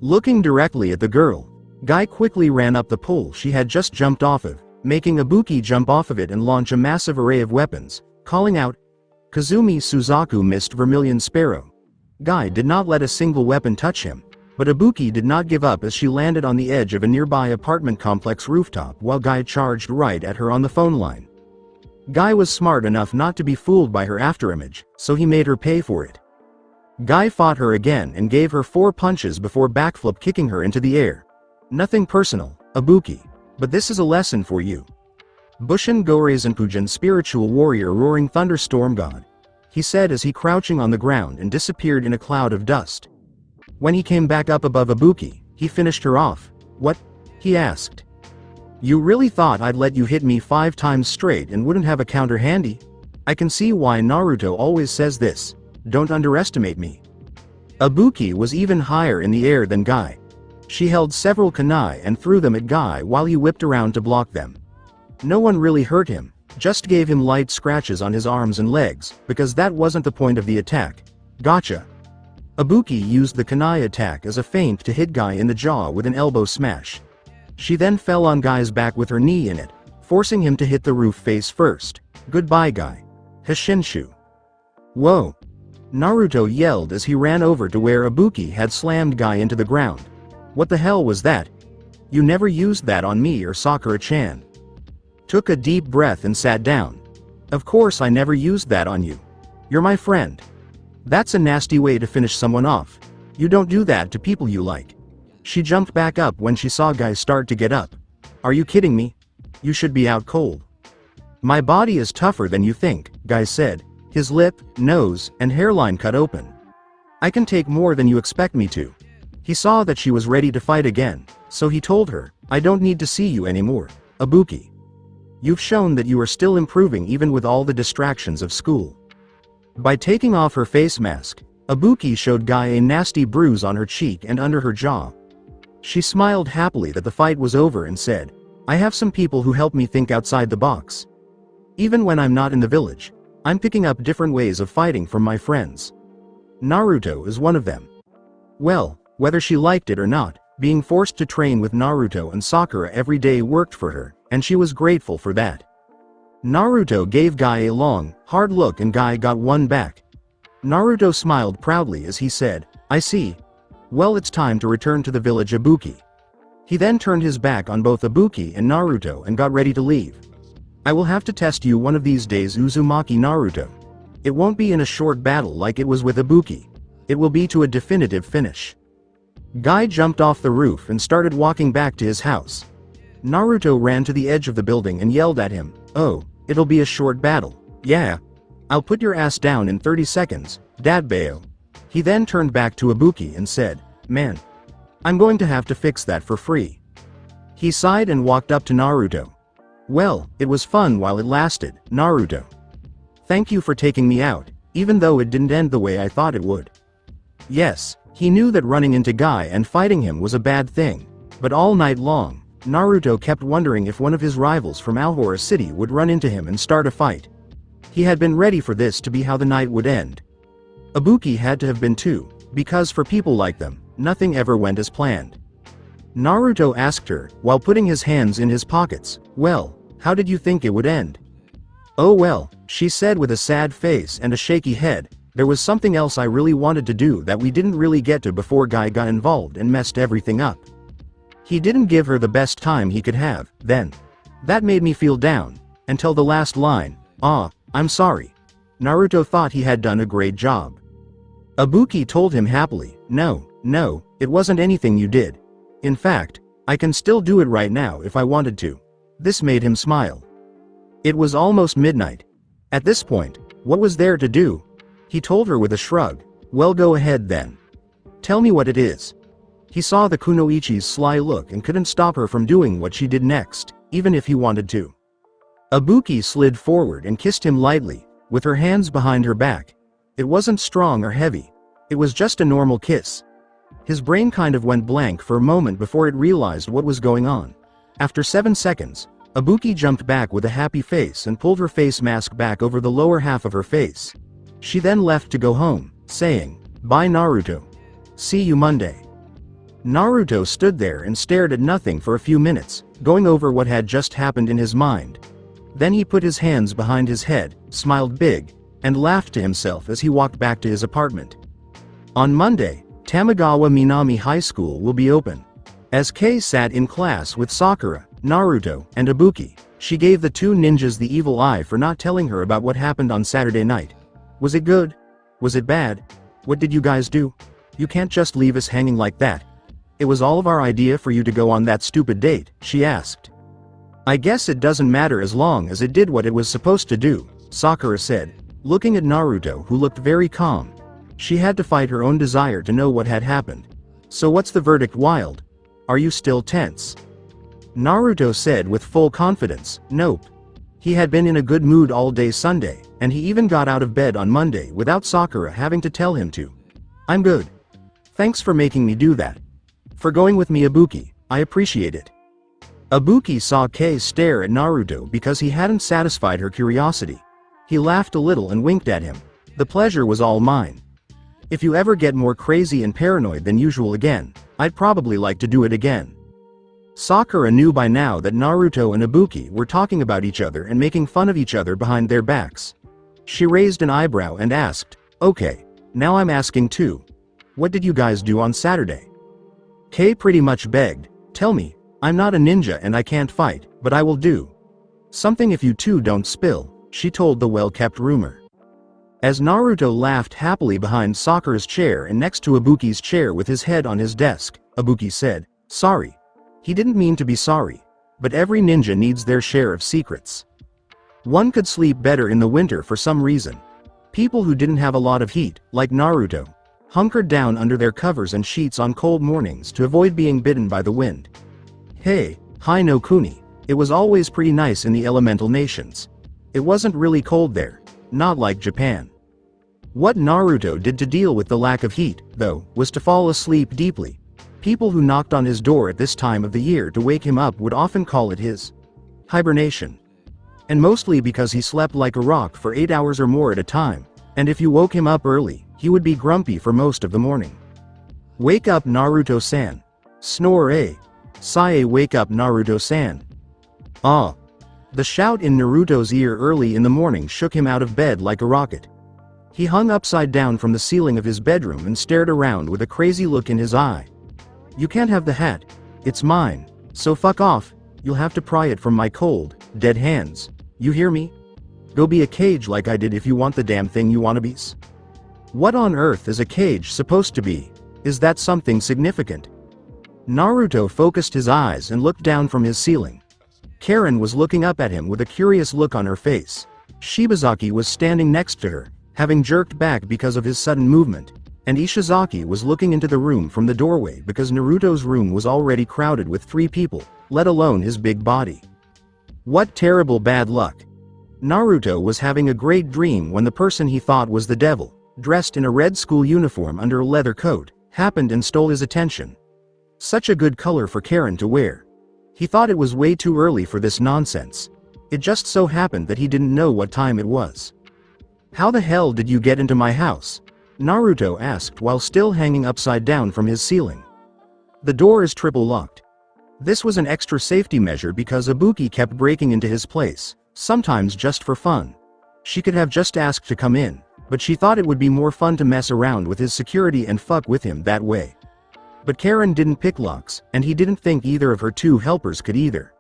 Looking directly at the girl, Guy quickly ran up the pole she had just jumped off of, making Ibuki jump off of it and launch a massive array of weapons, calling out, Kazumi Suzaku missed Vermilion Sparrow. Guy did not let a single weapon touch him, but Ibuki did not give up as she landed on the edge of a nearby apartment complex rooftop while Guy charged right at her on the phone line. Guy was smart enough not to be fooled by her afterimage, so he made her pay for it. Guy fought her again and gave her 4 punches before backflip kicking her into the air. Nothing personal, Ibuki, but this is a lesson for you. Bushin Goreizenpujan spiritual warrior roaring thunderstorm god. He said as he crouching on the ground and disappeared in a cloud of dust. When he came back up above Ibuki, he finished her off. What? He asked. You really thought I'd let you hit me 5 times straight and wouldn't have a counter handy? I can see why Naruto always says this. Don't underestimate me. Ibuki was even higher in the air than Guy. She held several kunai and threw them at Guy while he whipped around to block them. No one really hurt him, just gave him light scratches on his arms and legs, because that wasn't the point of the attack. Gotcha. Ibuki used the kunai attack as a feint to hit Guy in the jaw with an elbow smash. She then fell on Guy's back with her knee in it, forcing him to hit the roof face first. Goodbye Guy. Hashinshu. Whoa. Naruto yelled as he ran over to where Ibuki had slammed Guy into the ground. What the hell was that? You never used that on me or Sakura-chan. Took a deep breath and sat down. Of course I never used that on you. You're my friend. That's a nasty way to finish someone off. You don't do that to people you like. She jumped back up when she saw Guy start to get up. Are you kidding me? You should be out cold. My body is tougher than you think, Guy said, his lip, nose, and hairline cut open. I can take more than you expect me to. He saw that she was ready to fight again, so he told her, I don't need to see you anymore, Ibuki. You've shown that you are still improving even with all the distractions of school. By taking off her face mask, Ibuki showed Guy a nasty bruise on her cheek and under her jaw. She smiled happily that the fight was over and said, I have some people who help me think outside the box. Even when I'm not in the village, I'm picking up different ways of fighting from my friends. Naruto is one of them. Well, whether she liked it or not, being forced to train with Naruto and Sakura every day worked for her, and she was grateful for that. Naruto gave Guy a long, hard look and Guy got one back. Naruto smiled proudly as he said, I see. Well, it's time to return to the village Ibuki. He then turned his back on both Ibuki and Naruto and got ready to leave. I will have to test you one of these days, Uzumaki Naruto. It won't be in a short battle like it was with Ibuki. It will be to a definitive finish. Guy jumped off the roof and started walking back to his house. Naruto ran to the edge of the building and yelled at him, Oh, it'll be a short battle. Yeah. I'll put your ass down in 30 seconds, Dadbao. He then turned back to Ibuki and said, Man. I'm going to have to fix that for free. He sighed and walked up to Naruto. Well, it was fun while it lasted, Naruto. Thank you for taking me out, even though it didn't end the way I thought it would. Yes, he knew that running into Guy and fighting him was a bad thing, but all night long, Naruto kept wondering if one of his rivals from Alora City would run into him and start a fight. He had been ready for this to be how the night would end. Ibuki had to have been too, because for people like them, nothing ever went as planned. Naruto asked her, while putting his hands in his pockets, Well, how did you think it would end? Oh well, she said with a sad face and a shaky head, there was something else I really wanted to do that we didn't really get to before Guy got involved and messed everything up. He didn't give her the best time he could have, then. That made me feel down, until the last line, I'm sorry. Naruto thought he had done a great job. Ibuki told him happily, No, it wasn't anything you did. In fact, I can still do it right now if I wanted to. This made him smile. It was almost midnight. At this point, what was there to do? He told her with a shrug, Well, go ahead then. Tell me what it is. He saw the kunoichi's sly look and couldn't stop her from doing what she did next, even if he wanted to. Ibuki slid forward and kissed him lightly, with her hands behind her back. It wasn't strong or heavy. It was just a normal kiss. His brain kind of went blank for a moment before it realized what was going on. After 7 seconds, Ibuki jumped back with a happy face and pulled her face mask back over the lower half of her face. She then left to go home, saying, Bye Naruto. See you Monday. Naruto stood there and stared at nothing for a few minutes, going over what had just happened in his mind. Then he put his hands behind his head, smiled big, and laughed to himself as he walked back to his apartment. On Monday, Tamagawa Minami High School will be open. As Kei sat in class with Sakura, Naruto, and Ibuki, she gave the two ninjas the evil eye for not telling her about what happened on Saturday night. Was it good? Was it bad? What did you guys do? You can't just leave us hanging like that. It was all of our idea for you to go on that stupid date, she asked. I guess it doesn't matter as long as it did what it was supposed to do, Sakura said, looking at Naruto, who looked very calm. She had to fight her own desire to know what had happened. So what's the verdict, Wild? Are you still tense? Naruto said with full confidence, nope. He had been in a good mood all day Sunday, and he even got out of bed on Monday without Sakura having to tell him to. I'm good. Thanks for making me do that. For going with me, Ibuki, I appreciate it. Ibuki saw Kei stare at Naruto because he hadn't satisfied her curiosity. He laughed a little and winked at him. The pleasure was all mine. If you ever get more crazy and paranoid than usual again, I'd probably like to do it again. Sakura knew by now that Naruto and Ibuki were talking about each other and making fun of each other behind their backs. She raised an eyebrow and asked, okay, now I'm asking too. What did you guys do on Saturday? Kei pretty much begged, tell me, I'm not a ninja and I can't fight, but I will do something if you two don't spill, she told the well-kept rumor. As Naruto laughed happily behind Sakura's chair and next to Ibuki's chair with his head on his desk, Ibuki said, sorry. He didn't mean to be sorry. But every ninja needs their share of secrets. One could sleep better in the winter for some reason. People who didn't have a lot of heat, like Naruto, hunkered down under their covers and sheets on cold mornings to avoid being bitten by the wind. Hey, Hi no Kuni, it was always pretty nice in the elemental nations. It wasn't really cold there, not like Japan. What Naruto did to deal with the lack of heat, though, was to fall asleep deeply. People who knocked on his door at this time of the year to wake him up would often call it his hibernation. And mostly because he slept like a rock for 8 hours or more at a time, and if you woke him up early, he would be grumpy for most of the morning. Wake up Naruto-san. Snore eh? Sigh wake up Naruto-san. Ah. The shout in Naruto's ear early in the morning shook him out of bed like a rocket. He hung upside down from the ceiling of his bedroom and stared around with a crazy look in his eye. You can't have the hat. It's mine. So fuck off. You'll have to pry it from my cold, dead hands. You hear me? Go be a cage like I did if you want the damn thing, you wannabes. What on earth is a cage supposed to be? Is that something significant? Naruto focused his eyes and looked down from his ceiling. Karen was looking up at him with a curious look on her face. Shibazaki was standing next to her, having jerked back because of his sudden movement. And Ishizaki was looking into the room from the doorway because Naruto's room was already crowded with 3 people, let alone his big body. What terrible bad luck. Naruto was having a great dream when the person he thought was the devil, dressed in a red school uniform under a leather coat, happened and stole his attention. Such a good color for Karen to wear. He thought it was way too early for this nonsense. It just so happened that he didn't know what time it was. How the hell did you get into my house? Naruto asked while still hanging upside down from his ceiling. The door is triple locked. This was an extra safety measure because Ibuki kept breaking into his place, sometimes just for fun. She could have just asked to come in, but she thought it would be more fun to mess around with his security and fuck with him that way. But Karen didn't pick locks, and he didn't think either of her 2 helpers could either.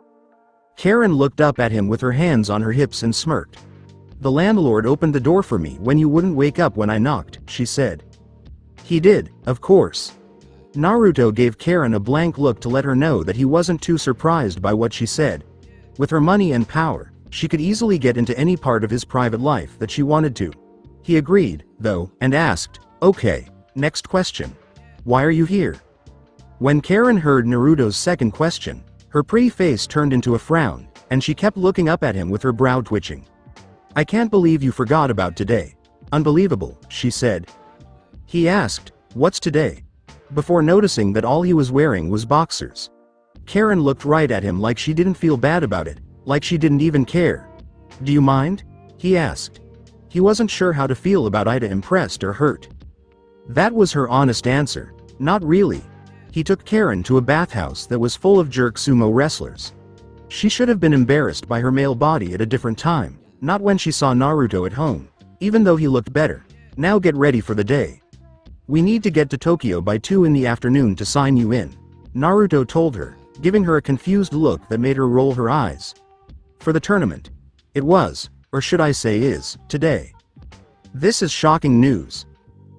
Karen looked up at him with her hands on her hips and smirked. The landlord opened the door for me when you wouldn't wake up when I knocked, she said. He did, of course. Naruto gave Karen a blank look to let her know that he wasn't too surprised by what she said. With her money and power, she could easily get into any part of his private life that she wanted to. He agreed, though, and asked, okay, next question. Why are you here? When Karen heard Naruto's second question, her pretty face turned into a frown, and she kept looking up at him with her brow twitching. I can't believe you forgot about today. Unbelievable, she said. He asked, what's today? Before noticing that all he was wearing was boxers. Karen looked right at him like she didn't feel bad about it, like she didn't even care. Do you mind? He asked. He wasn't sure how to feel about Ida, impressed or hurt. That was her honest answer, not really. He took Karen to a bathhouse that was full of jerk sumo wrestlers. She should have been embarrassed by her male body at a different time. Not when she saw Naruto at home. Even though he looked better. Now get ready for the day. We need to get to Tokyo by 2 in the afternoon to sign you in. Naruto told her, giving her a confused look that made her roll her eyes. For the tournament. It was, or should I say is, today. This is shocking news.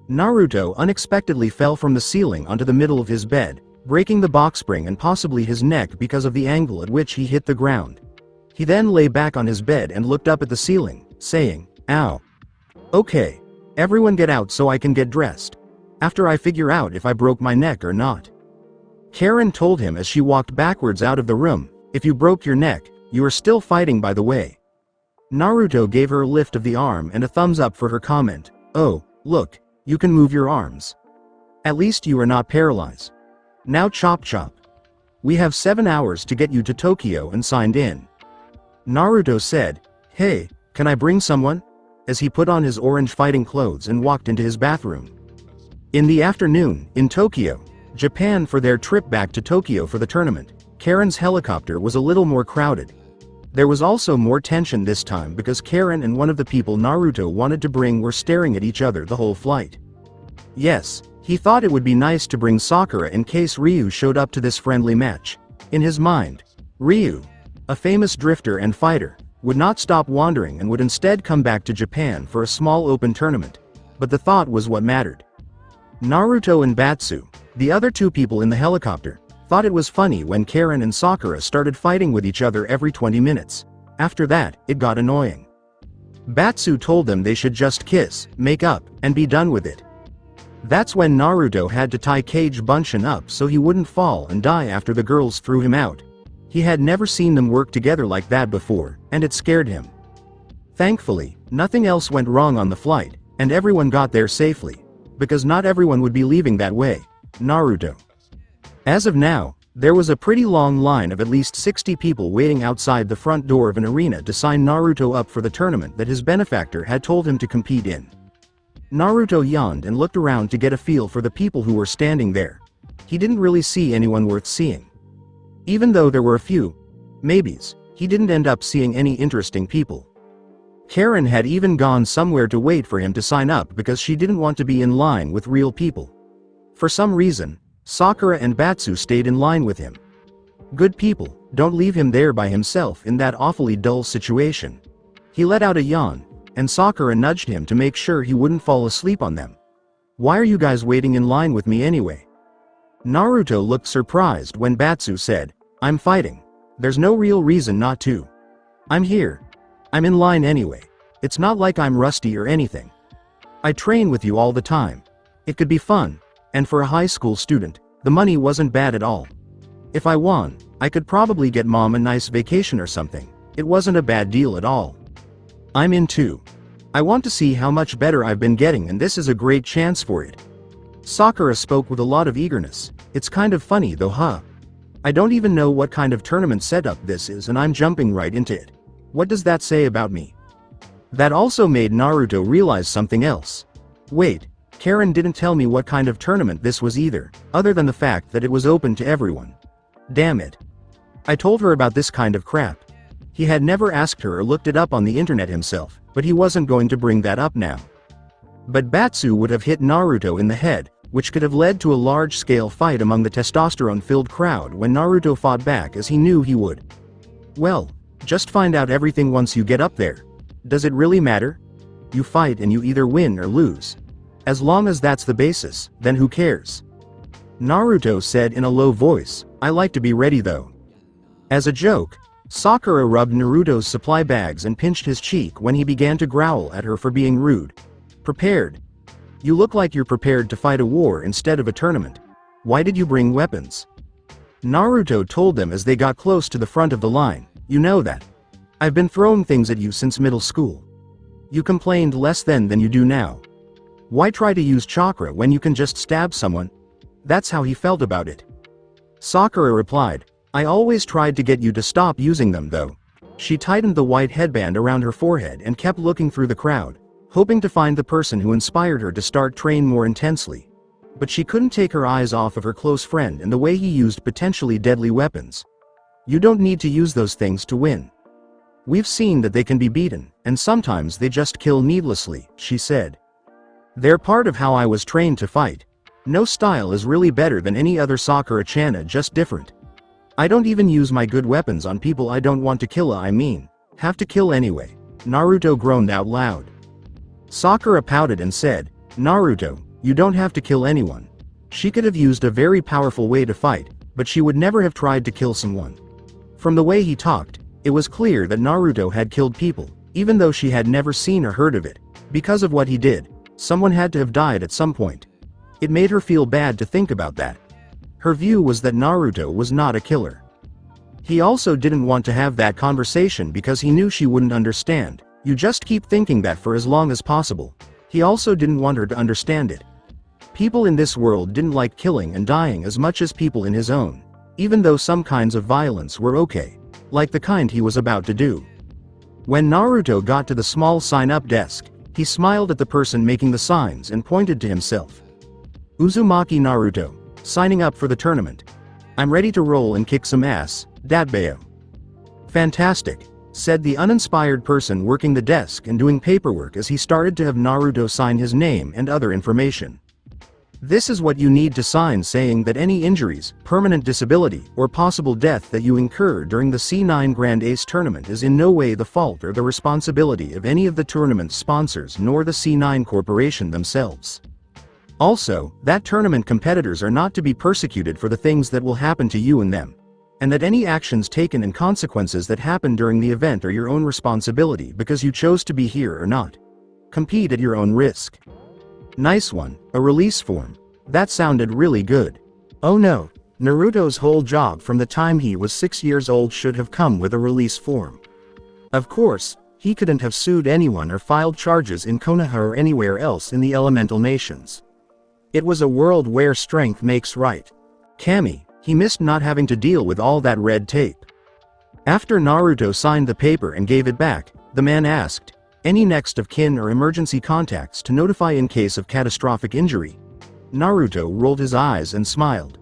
Naruto unexpectedly fell from the ceiling onto the middle of his bed, breaking the box spring and possibly his neck because of the angle at which he hit the ground. He then lay back on his bed and looked up at the ceiling, saying, "Ow. Okay. Everyone get out so I can get dressed. After I figure out if I broke my neck or not." Karen told him as she walked backwards out of the room, "If you broke your neck, you are still fighting by the way." Naruto gave her a lift of the arm and a thumbs up for her comment. "Oh, look, you can move your arms. At least you are not paralyzed. Now chop chop. We have 7 hours to get you to Tokyo and signed in." Naruto said, "Hey, can I bring someone?" as he put on his orange fighting clothes and walked into his bathroom. In the afternoon, in Tokyo, Japan, for their trip back to Tokyo for the tournament, Karen's helicopter was a little more crowded. There was also more tension this time because Karen and one of the people Naruto wanted to bring were staring at each other the whole flight. Yes, he thought it would be nice to bring Sakura in case Ryu showed up to this friendly match. In his mind, Ryu, a famous drifter and fighter, would not stop wandering and would instead come back to Japan for a small open tournament. But the thought was what mattered. Naruto and Batsu, the other two people in the helicopter, thought it was funny when Karen and Sakura started fighting with each other every 20 minutes. After that, it got annoying. Batsu told them they should just kiss, make up, and be done with it. That's when Naruto had to tie Cage Bunshin up so he wouldn't fall and die after the girls threw him out. He had never seen them work together like that before, and it scared him. Thankfully, nothing else went wrong on the flight, and everyone got there safely. Because not everyone would be leaving that way. Naruto. As of now, there was a pretty long line of at least 60 people waiting outside the front door of an arena to sign Naruto up for the tournament that his benefactor had told him to compete in. Naruto yawned and looked around to get a feel for the people who were standing there. He didn't really see anyone worth seeing. Even though there were a few maybes, he didn't end up seeing any interesting people. Karen had even gone somewhere to wait for him to sign up because she didn't want to be in line with real people. For some reason, Sakura and Batsu stayed in line with him. Good people, don't leave him there by himself in that awfully dull situation. He let out a yawn, and Sakura nudged him to make sure he wouldn't fall asleep on them. "Why are you guys waiting in line with me anyway?" Naruto looked surprised when Batsu said, "I'm fighting. There's no real reason not to. I'm here. I'm in line anyway. It's not like I'm rusty or anything. I train with you all the time. It could be fun, and for a high school student, the money wasn't bad at all. If I won, I could probably get mom a nice vacation or something. It wasn't a bad deal at all. I'm in too. I want to see how much better I've been getting, and this is a great chance for it." Sakura spoke with a lot of eagerness. "It's kind of funny though, huh? I don't even know what kind of tournament setup this is and I'm jumping right into it. What does that say about me?" That also made Naruto realize something else. Wait, Karen didn't tell me what kind of tournament this was either, other than the fact that it was open to everyone. Damn it. I told her about this kind of crap. He had never asked her or looked it up on the internet himself, but he wasn't going to bring that up now. But Batsu would have hit Naruto in the head, which could have led to a large-scale fight among the testosterone-filled crowd when Naruto fought back, as he knew he would. Well, just find out everything once you get up there. Does it really matter? You fight and you either win or lose. As long as that's the basis, then who cares? Naruto said in a low voice, "I like to be ready though." As a joke, Sakura rubbed Naruto's supply bags and pinched his cheek when he began to growl at her for being rude. "Prepared? You look like you're prepared to fight a war instead of a tournament. Why did you bring weapons?" Naruto told them as they got close to the front of the line, "You know that. I've been throwing things at you since middle school. You complained less then than you do now. Why try to use chakra when you can just stab someone?" That's how he felt about it. Sakura replied, "I always tried to get you to stop using them though." She tightened the white headband around her forehead and kept looking through the crowd, hoping to find the person who inspired her to start train more intensely. But she couldn't take her eyes off of her close friend and the way he used potentially deadly weapons. "You don't need to use those things to win. We've seen that they can be beaten, and sometimes they just kill needlessly," she said. "They're part of how I was trained to fight. No style is really better than any other Sakura-chan, just different. I don't even use my good weapons on people I don't want to kill, have to kill anyway." Naruto groaned out loud. Sakura pouted and said, "Naruto, you don't have to kill anyone." She could have used a very powerful way to fight, but she would never have tried to kill someone. From the way he talked, It was clear that Naruto had killed people, even though she had never seen or heard of it. Because of what he did, someone had to have died at some point. It made her feel bad to think about that. Her view was that Naruto was not a killer. He also didn't want to have that conversation because he knew she wouldn't understand. You just keep thinking that for as long as possible. He also didn't want her to understand it. People in this world didn't like killing and dying as much as people in his own, even though some kinds of violence were okay, like the kind he was about to do. When Naruto got to the small sign-up desk, he smiled at the person making the signs and pointed to himself. Uzumaki Naruto, signing up for the tournament. I'm ready to roll and kick some ass, Datbayo. Fantastic, said the uninspired person working the desk and doing paperwork as he started to have Naruto sign his name and other information. This is what you need to sign, saying that any injuries, permanent disability, or possible death that you incur during the C9 Grand Ace tournament is in no way the fault or the responsibility of any of the tournament's sponsors nor the C9 Corporation themselves. Also, that tournament competitors are not to be persecuted for the things that will happen to you and them, and that any actions taken and consequences that happen during the event are your own responsibility because you chose to be here or not. Compete at your own risk. Nice one, a release form. That sounded really good. Oh no, Naruto's whole job from the time he was 6 years old should have come with a release form. Of course, he couldn't have sued anyone or filed charges in Konoha or anywhere else in the elemental nations. It was a world where strength makes right. Kami, he missed not having to deal with all that red tape. After Naruto signed the paper and gave it back, the man asked, any next of kin or emergency contacts to notify in case of catastrophic injury? Naruto rolled his eyes and smiled.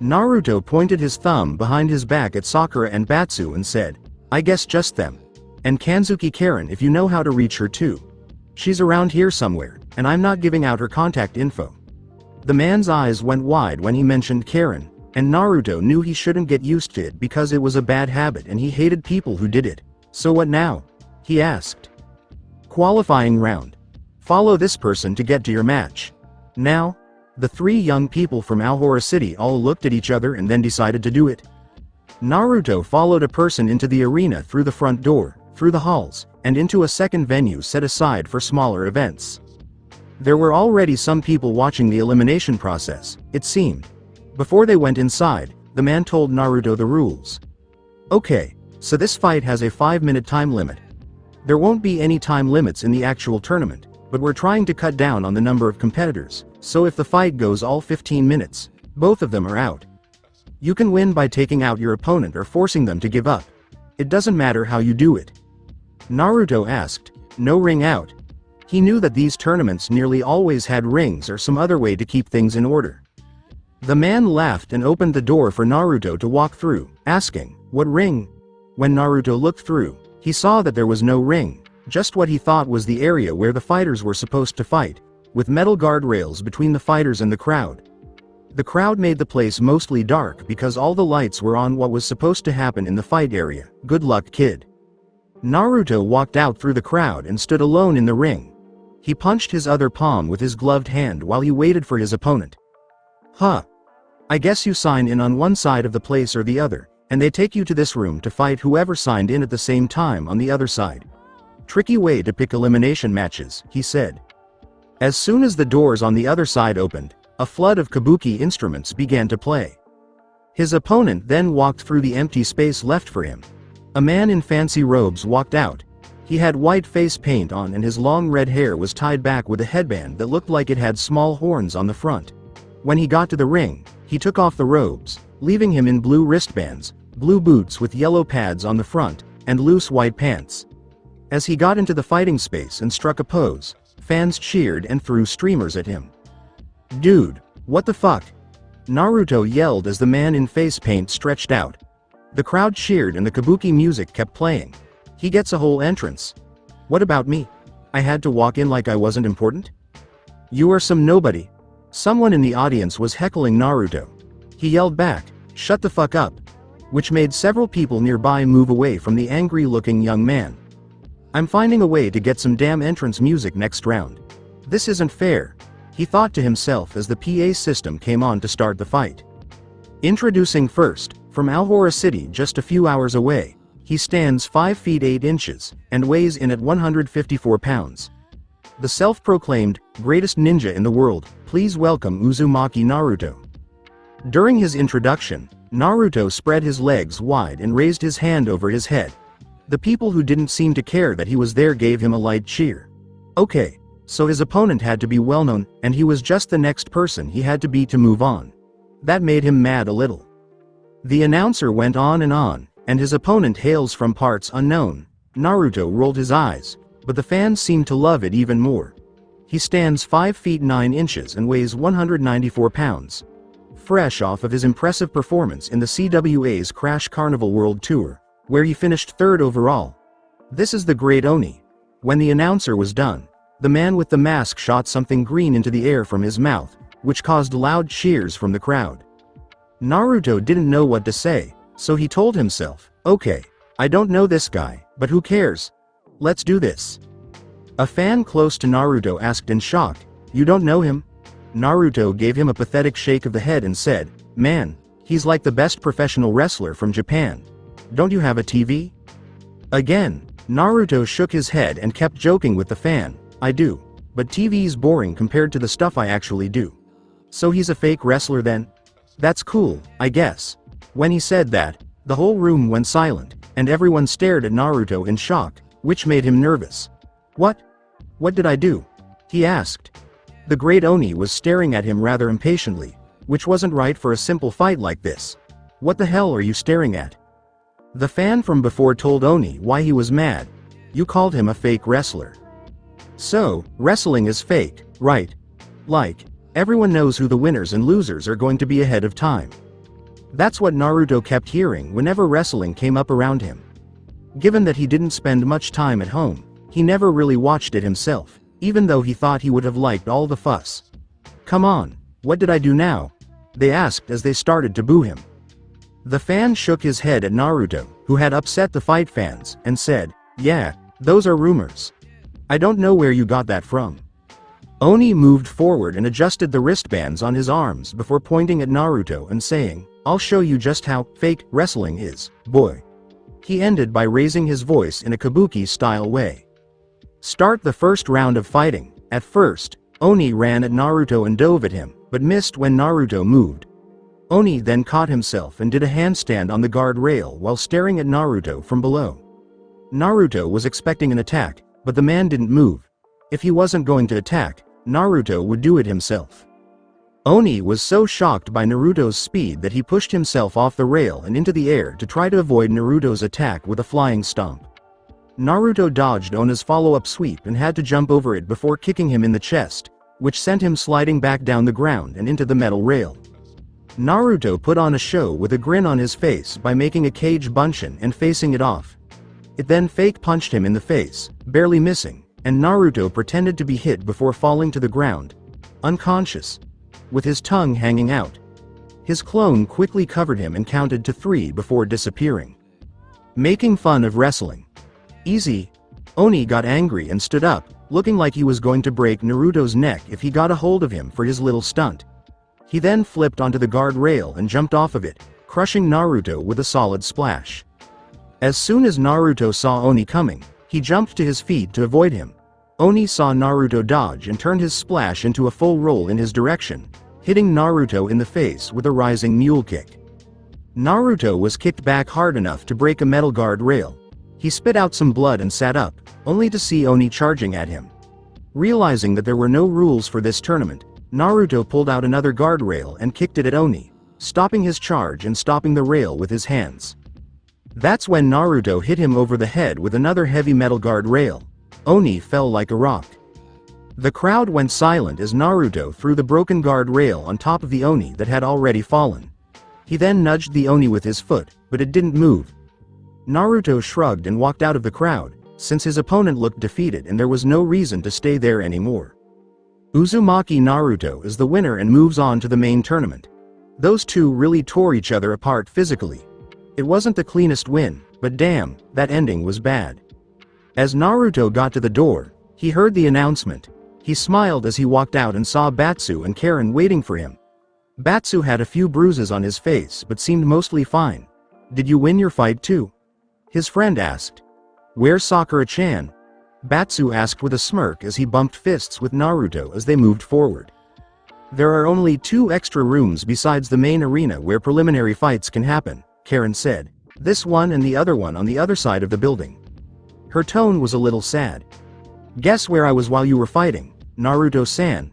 Naruto pointed his thumb behind his back at Sakura and Batsu and said, I guess just them. And Kanzuki Karen if you know how to reach her too. She's around here somewhere, and I'm not giving out her contact info. The man's eyes went wide when he mentioned Karen, and Naruto knew he shouldn't get used to it because it was a bad habit and he hated people who did it. So what now? He asked. Qualifying round. Follow this person to get to your match. Now? The three young people from Alora City all looked at each other and then decided to do it. Naruto followed a person into the arena through the front door, through the halls, and into a second venue set aside for smaller events. There were already some people watching the elimination process, it seemed. Before they went inside, the man told Naruto the rules. Okay, so this fight has a 5-minute time limit. There won't be any time limits in the actual tournament, but we're trying to cut down on the number of competitors, so if the fight goes all 15 minutes, both of them are out. You can win by taking out your opponent or forcing them to give up. It doesn't matter how you do it. Naruto asked, no ring out? He knew that these tournaments nearly always had rings or some other way to keep things in order. The man laughed and opened the door for Naruto to walk through, asking, what ring? When Naruto looked through, he saw that there was no ring, just what he thought was the area where the fighters were supposed to fight, with metal guardrails between the fighters and the crowd. The crowd made the place mostly dark because all the lights were on what was supposed to happen in the fight area. Good luck, kid. Naruto walked out through the crowd and stood alone in the ring. He punched his other palm with his gloved hand while he waited for his opponent. Huh. I guess you sign in on one side of the place or the other, and they take you to this room to fight whoever signed in at the same time on the other side. Tricky way to pick elimination matches, he said. As soon as the doors on the other side opened, a flood of kabuki instruments began to play. His opponent then walked through the empty space left for him. A man in fancy robes walked out. He had white face paint on and his long red hair was tied back with a headband that looked like it had small horns on the front. When he got to the ring, he took off the robes, leaving him in blue wristbands, blue boots with yellow pads on the front, and loose white pants. As he got into the fighting space and struck a pose, fans cheered and threw streamers at him. Dude, what the fuck? Naruto yelled as the man in face paint stretched out. The crowd cheered and the kabuki music kept playing. He gets a whole entrance. What about me? I had to walk in like I wasn't important? You are some nobody. Someone in the audience was heckling Naruto. He yelled back, shut the fuck up, which made several people nearby move away from the angry-looking young man. I'm finding a way to get some damn entrance music next round. This isn't fair, he thought to himself as the PA system came on to start the fight. Introducing first, from Alora City just a few hours away, He stands 5 feet 8 inches, and weighs in at 154 pounds. The self-proclaimed greatest ninja in the world, please welcome Uzumaki Naruto. During his introduction, Naruto spread his legs wide and raised his hand over his head. The people who didn't seem to care that he was there gave him a light cheer. Okay, so his opponent had to be well-known, and he was just the next person he had to beat to move on. That made him mad a little. The announcer went on, and his opponent hails from parts unknown. Naruto rolled his eyes, but the fans seemed to love it even more. He stands 5 feet 9 inches and weighs 194 pounds. Fresh off of his impressive performance in the CWA's Crash Carnival World Tour, where he finished 3rd overall. This is the Great Oni. When the announcer was done, the man with the mask shot something green into the air from his mouth, which caused loud cheers from the crowd. Naruto didn't know what to say, so he told himself, okay, I don't know this guy, but who cares? Let's do this. A fan close to Naruto asked in shock, you don't know him? Naruto gave him a pathetic shake of the head and said, man, he's like the best professional wrestler from Japan. Don't you have a TV? Again, Naruto shook his head and kept joking with the fan, I do, but TV's boring compared to the stuff I actually do. So he's a fake wrestler then? That's cool, I guess. When he said that, the whole room went silent, and everyone stared at Naruto in shock, which made him nervous. What? What did I do? He asked. The Great Oni was staring at him rather impatiently, which wasn't right for a simple fight like this. What the hell are you staring at? The fan from before told Oni why he was mad. You called him a fake wrestler. So, wrestling is fake, right? Like, everyone knows who the winners and losers are going to be ahead of time. That's what Naruto kept hearing whenever wrestling came up around him. Given that he didn't spend much time at home, he never really watched it himself, even though he thought he would have liked all the fuss. Come on, what did I do now? They asked as they started to boo him. The fan shook his head at Naruto, who had upset the fight fans, and said, yeah, those are rumors. I don't know where you got that from. Oni moved forward and adjusted the wristbands on his arms before pointing at Naruto and saying, I'll show you just how fake wrestling is, boy. He ended by raising his voice in a kabuki-style way. Start the first round of fighting. At first, Oni ran at Naruto and dove at him, but missed when Naruto moved. Oni then caught himself and did a handstand on the guard rail while staring at Naruto from below. Naruto was expecting an attack, but the man didn't move. If he wasn't going to attack, Naruto would do it himself. Oni was so shocked by Naruto's speed that he pushed himself off the rail and into the air to try to avoid Naruto's attack with a flying stomp. Naruto dodged Oni's follow-up sweep and had to jump over it before kicking him in the chest, which sent him sliding back down the ground and into the metal rail. Naruto put on a show with a grin on his face by making a cage bunshin and facing it off. It then fake punched him in the face, barely missing, and Naruto pretended to be hit before falling to the ground, unconscious, with his tongue hanging out. His clone quickly covered him and counted to 3 before disappearing. Making fun of wrestling. Easy. Oni got angry and stood up, looking like he was going to break Naruto's neck if he got a hold of him for his little stunt. He then flipped onto the guard rail and jumped off of it, crushing Naruto with a solid splash. As soon as Naruto saw Oni coming, he jumped to his feet to avoid him. Oni saw Naruto dodge and turned his splash into a full roll in his direction, hitting Naruto in the face with a rising mule kick. Naruto was kicked back hard enough to break a metal guard rail. He spit out some blood and sat up, only to see Oni charging at him. Realizing that there were no rules for this tournament, Naruto pulled out another guardrail and kicked it at Oni, stopping his charge and stopping the rail with his hands. That's when Naruto hit him over the head with another heavy metal guard rail. Oni fell like a rock. The crowd went silent as Naruto threw the broken guard rail on top of the Oni that had already fallen. He then nudged the Oni with his foot, but it didn't move. Naruto shrugged and walked out of the crowd, since his opponent looked defeated and there was no reason to stay there anymore. Uzumaki Naruto is the winner and moves on to the main tournament. Those two really tore each other apart physically. It wasn't the cleanest win, but damn, that ending was bad. As Naruto got to the door, he heard the announcement. He smiled as he walked out and saw Batsu and Karen waiting for him. Batsu had a few bruises on his face but seemed mostly fine. Did you win your fight too? His friend asked. Where's Sakura-chan? Batsu asked with a smirk as he bumped fists with Naruto as they moved forward. There are only 2 extra rooms besides the main arena where preliminary fights can happen, Karen said. This one and the other one on the other side of the building. Her tone was a little sad. Guess where I was while you were fighting, Naruto-san?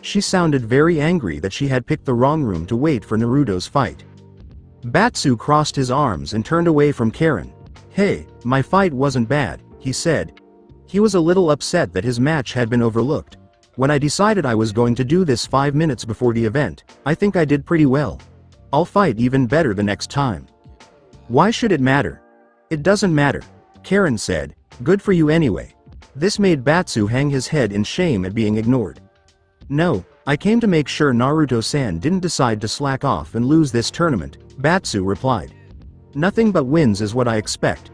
She sounded very angry that she had picked the wrong room to wait for Naruto's fight. Batsu crossed his arms and turned away from Karen. Hey, my fight wasn't bad, he said. He was a little upset that his match had been overlooked. When I decided I was going to do this 5 minutes before the event, I think I did pretty well. I'll fight even better the next time. Why should it matter? It doesn't matter, Karen said. Good for you anyway. This made Batsu hang his head in shame at being ignored. No, I came to make sure Naruto-san didn't decide to slack off and lose this tournament, Batsu replied. Nothing but wins is what I expect.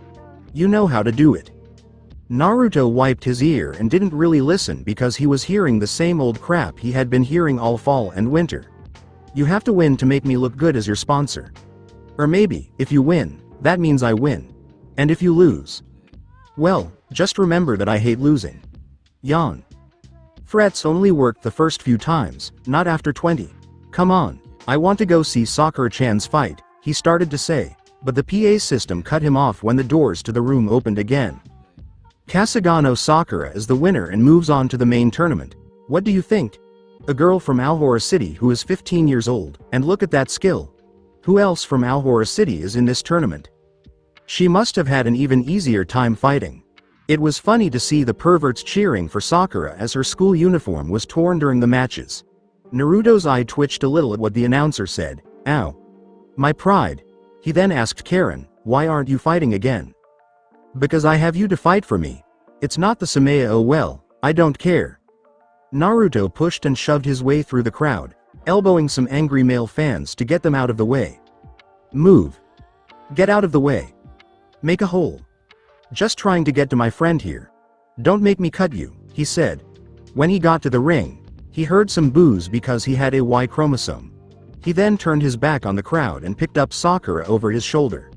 You know how to do it. Naruto wiped his ear and didn't really listen because he was hearing the same old crap he had been hearing all fall and winter. You have to win to make me look good as your sponsor. Or maybe, if you win, that means I win. And if you lose, well, just remember that I hate losing. Yawn. Frets only worked the first few times, not after 20. Come on, I want to go see Sakura-chan's fight, he started to say, but the PA system cut him off when the doors to the room opened again. Kasagano Sakura is the winner and moves on to the main tournament. What do you think? A girl from Alora City who is 15 years old, and look at that skill. Who else from Alora City is in this tournament? She must have had an even easier time fighting. It was funny to see the perverts cheering for Sakura as her school uniform was torn during the matches. Naruto's eye twitched a little at what the announcer said. Ow. My pride. He then asked Karen, why aren't you fighting again? Because I have you to fight for me. It's not the Sumaya. Oh well, I don't care. Naruto pushed and shoved his way through the crowd, elbowing some angry male fans to get them out of the way. Move. Get out of the way. Make a hole. Just trying to get to my friend here. Don't make me cut you, he said. When he got to the ring, he heard some boos because he had a Y chromosome. He then turned his back on the crowd and picked up Sakura over his shoulder.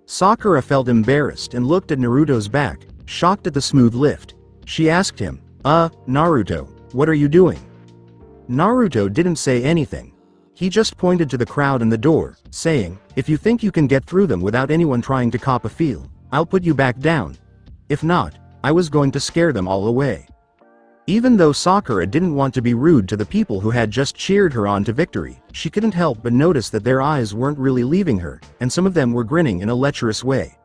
Sakura felt embarrassed and looked at Naruto's back, shocked at the smooth lift. She asked him, Naruto, what are you doing? Naruto didn't say anything. He just pointed to the crowd and the door, saying, if you think you can get through them without anyone trying to cop a feel, I'll put you back down. If not, I was going to scare them all away. Even though Sakura didn't want to be rude to the people who had just cheered her on to victory, she couldn't help but notice that their eyes weren't really leaving her, and some of them were grinning in a lecherous way.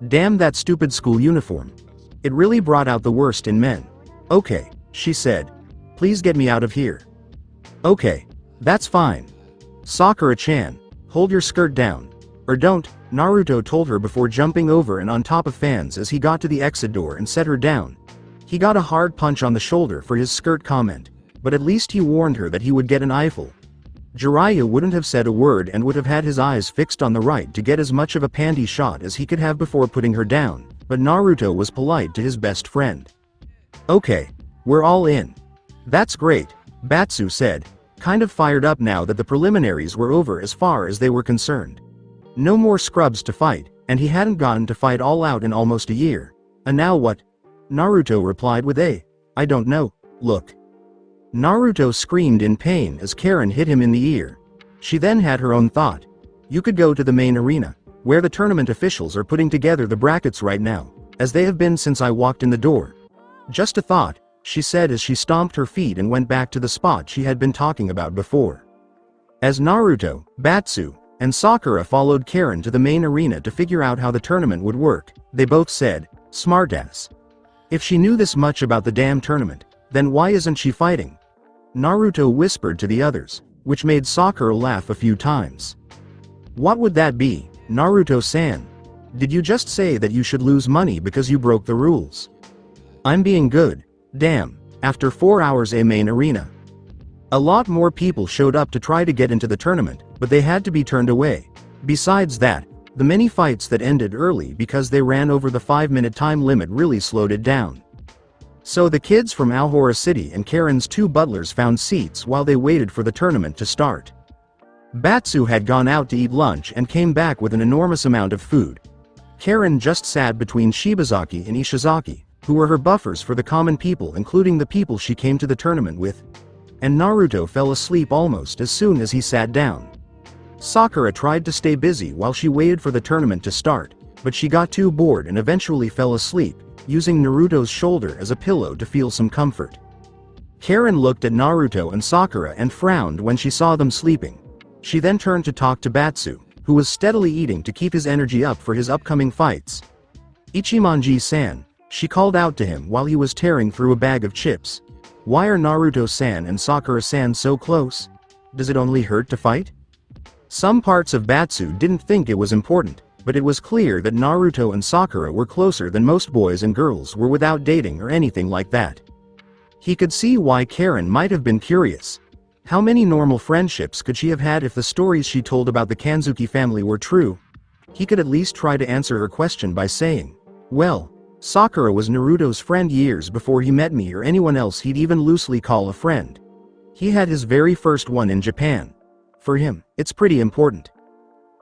Damn that stupid school uniform. It really brought out the worst in men. Okay, she said. Please get me out of here. Okay, that's fine. Sakura-chan, hold your skirt down. Or don't, Naruto told her before jumping over and on top of fans as he got to the exit door and set her down. He got a hard punch on the shoulder for his skirt comment, but at least he warned her that he would get an eyeful. Jiraiya wouldn't have said a word and would have had his eyes fixed on the right to get as much of a panty shot as he could have before putting her down, but Naruto was polite to his best friend. Okay, we're all in. That's great, Batsu said, kind of fired up now that the preliminaries were over as far as they were concerned. No more scrubs to fight, and he hadn't gotten to fight all out in almost a year. And now what? Naruto replied with I don't know, look. Naruto screamed in pain as Karen hit him in the ear. She then had her own thought. You could go to the main arena, where the tournament officials are putting together the brackets right now, as they have been since I walked in the door. Just a thought, she said as she stomped her feet and went back to the spot she had been talking about before. As Naruto, Batsu, and Sakura followed Karen to the main arena to figure out how the tournament would work, they both said, smartass. If she knew this much about the damn tournament, then why isn't she fighting? Naruto whispered to the others, which made Sakura laugh a few times. What would that be, Naruto-san? Did you just say that you should lose money because you broke the rules? I'm being good. Damn, after 4 hours a main arena. A lot more people showed up to try to get into the tournament, but they had to be turned away. Besides that, the many fights that ended early because they ran over the 5-minute time limit really slowed it down. So the kids from Alora City and Karen's 2 butlers found seats while they waited for the tournament to start. Batsu had gone out to eat lunch and came back with an enormous amount of food. Karen just sat between Shibazaki and Ishizaki, who were her buffers for the common people, including the people she came to the tournament with. And Naruto fell asleep almost as soon as he sat down. Sakura tried to stay busy while she waited for the tournament to start, but she got too bored and eventually fell asleep, using Naruto's shoulder as a pillow to feel some comfort. Karen looked at Naruto and Sakura and frowned when she saw them sleeping. She then turned to talk to Batsu, who was steadily eating to keep his energy up for his upcoming fights. "Ichimonji-san," she called out to him while he was tearing through a bag of chips. "Why are Naruto-san and Sakura-san so close? Does it only hurt to fight?" Some parts of Batsu didn't think it was important, but it was clear that Naruto and Sakura were closer than most boys and girls were without dating or anything like that. He could see why Karen might have been curious. How many normal friendships could she have had if the stories she told about the Kanzuki family were true? He could at least try to answer her question by saying, "Well, Sakura was Naruto's friend years before he met me or anyone else he'd even loosely call a friend. He had his very first one in Japan. For him, it's pretty important."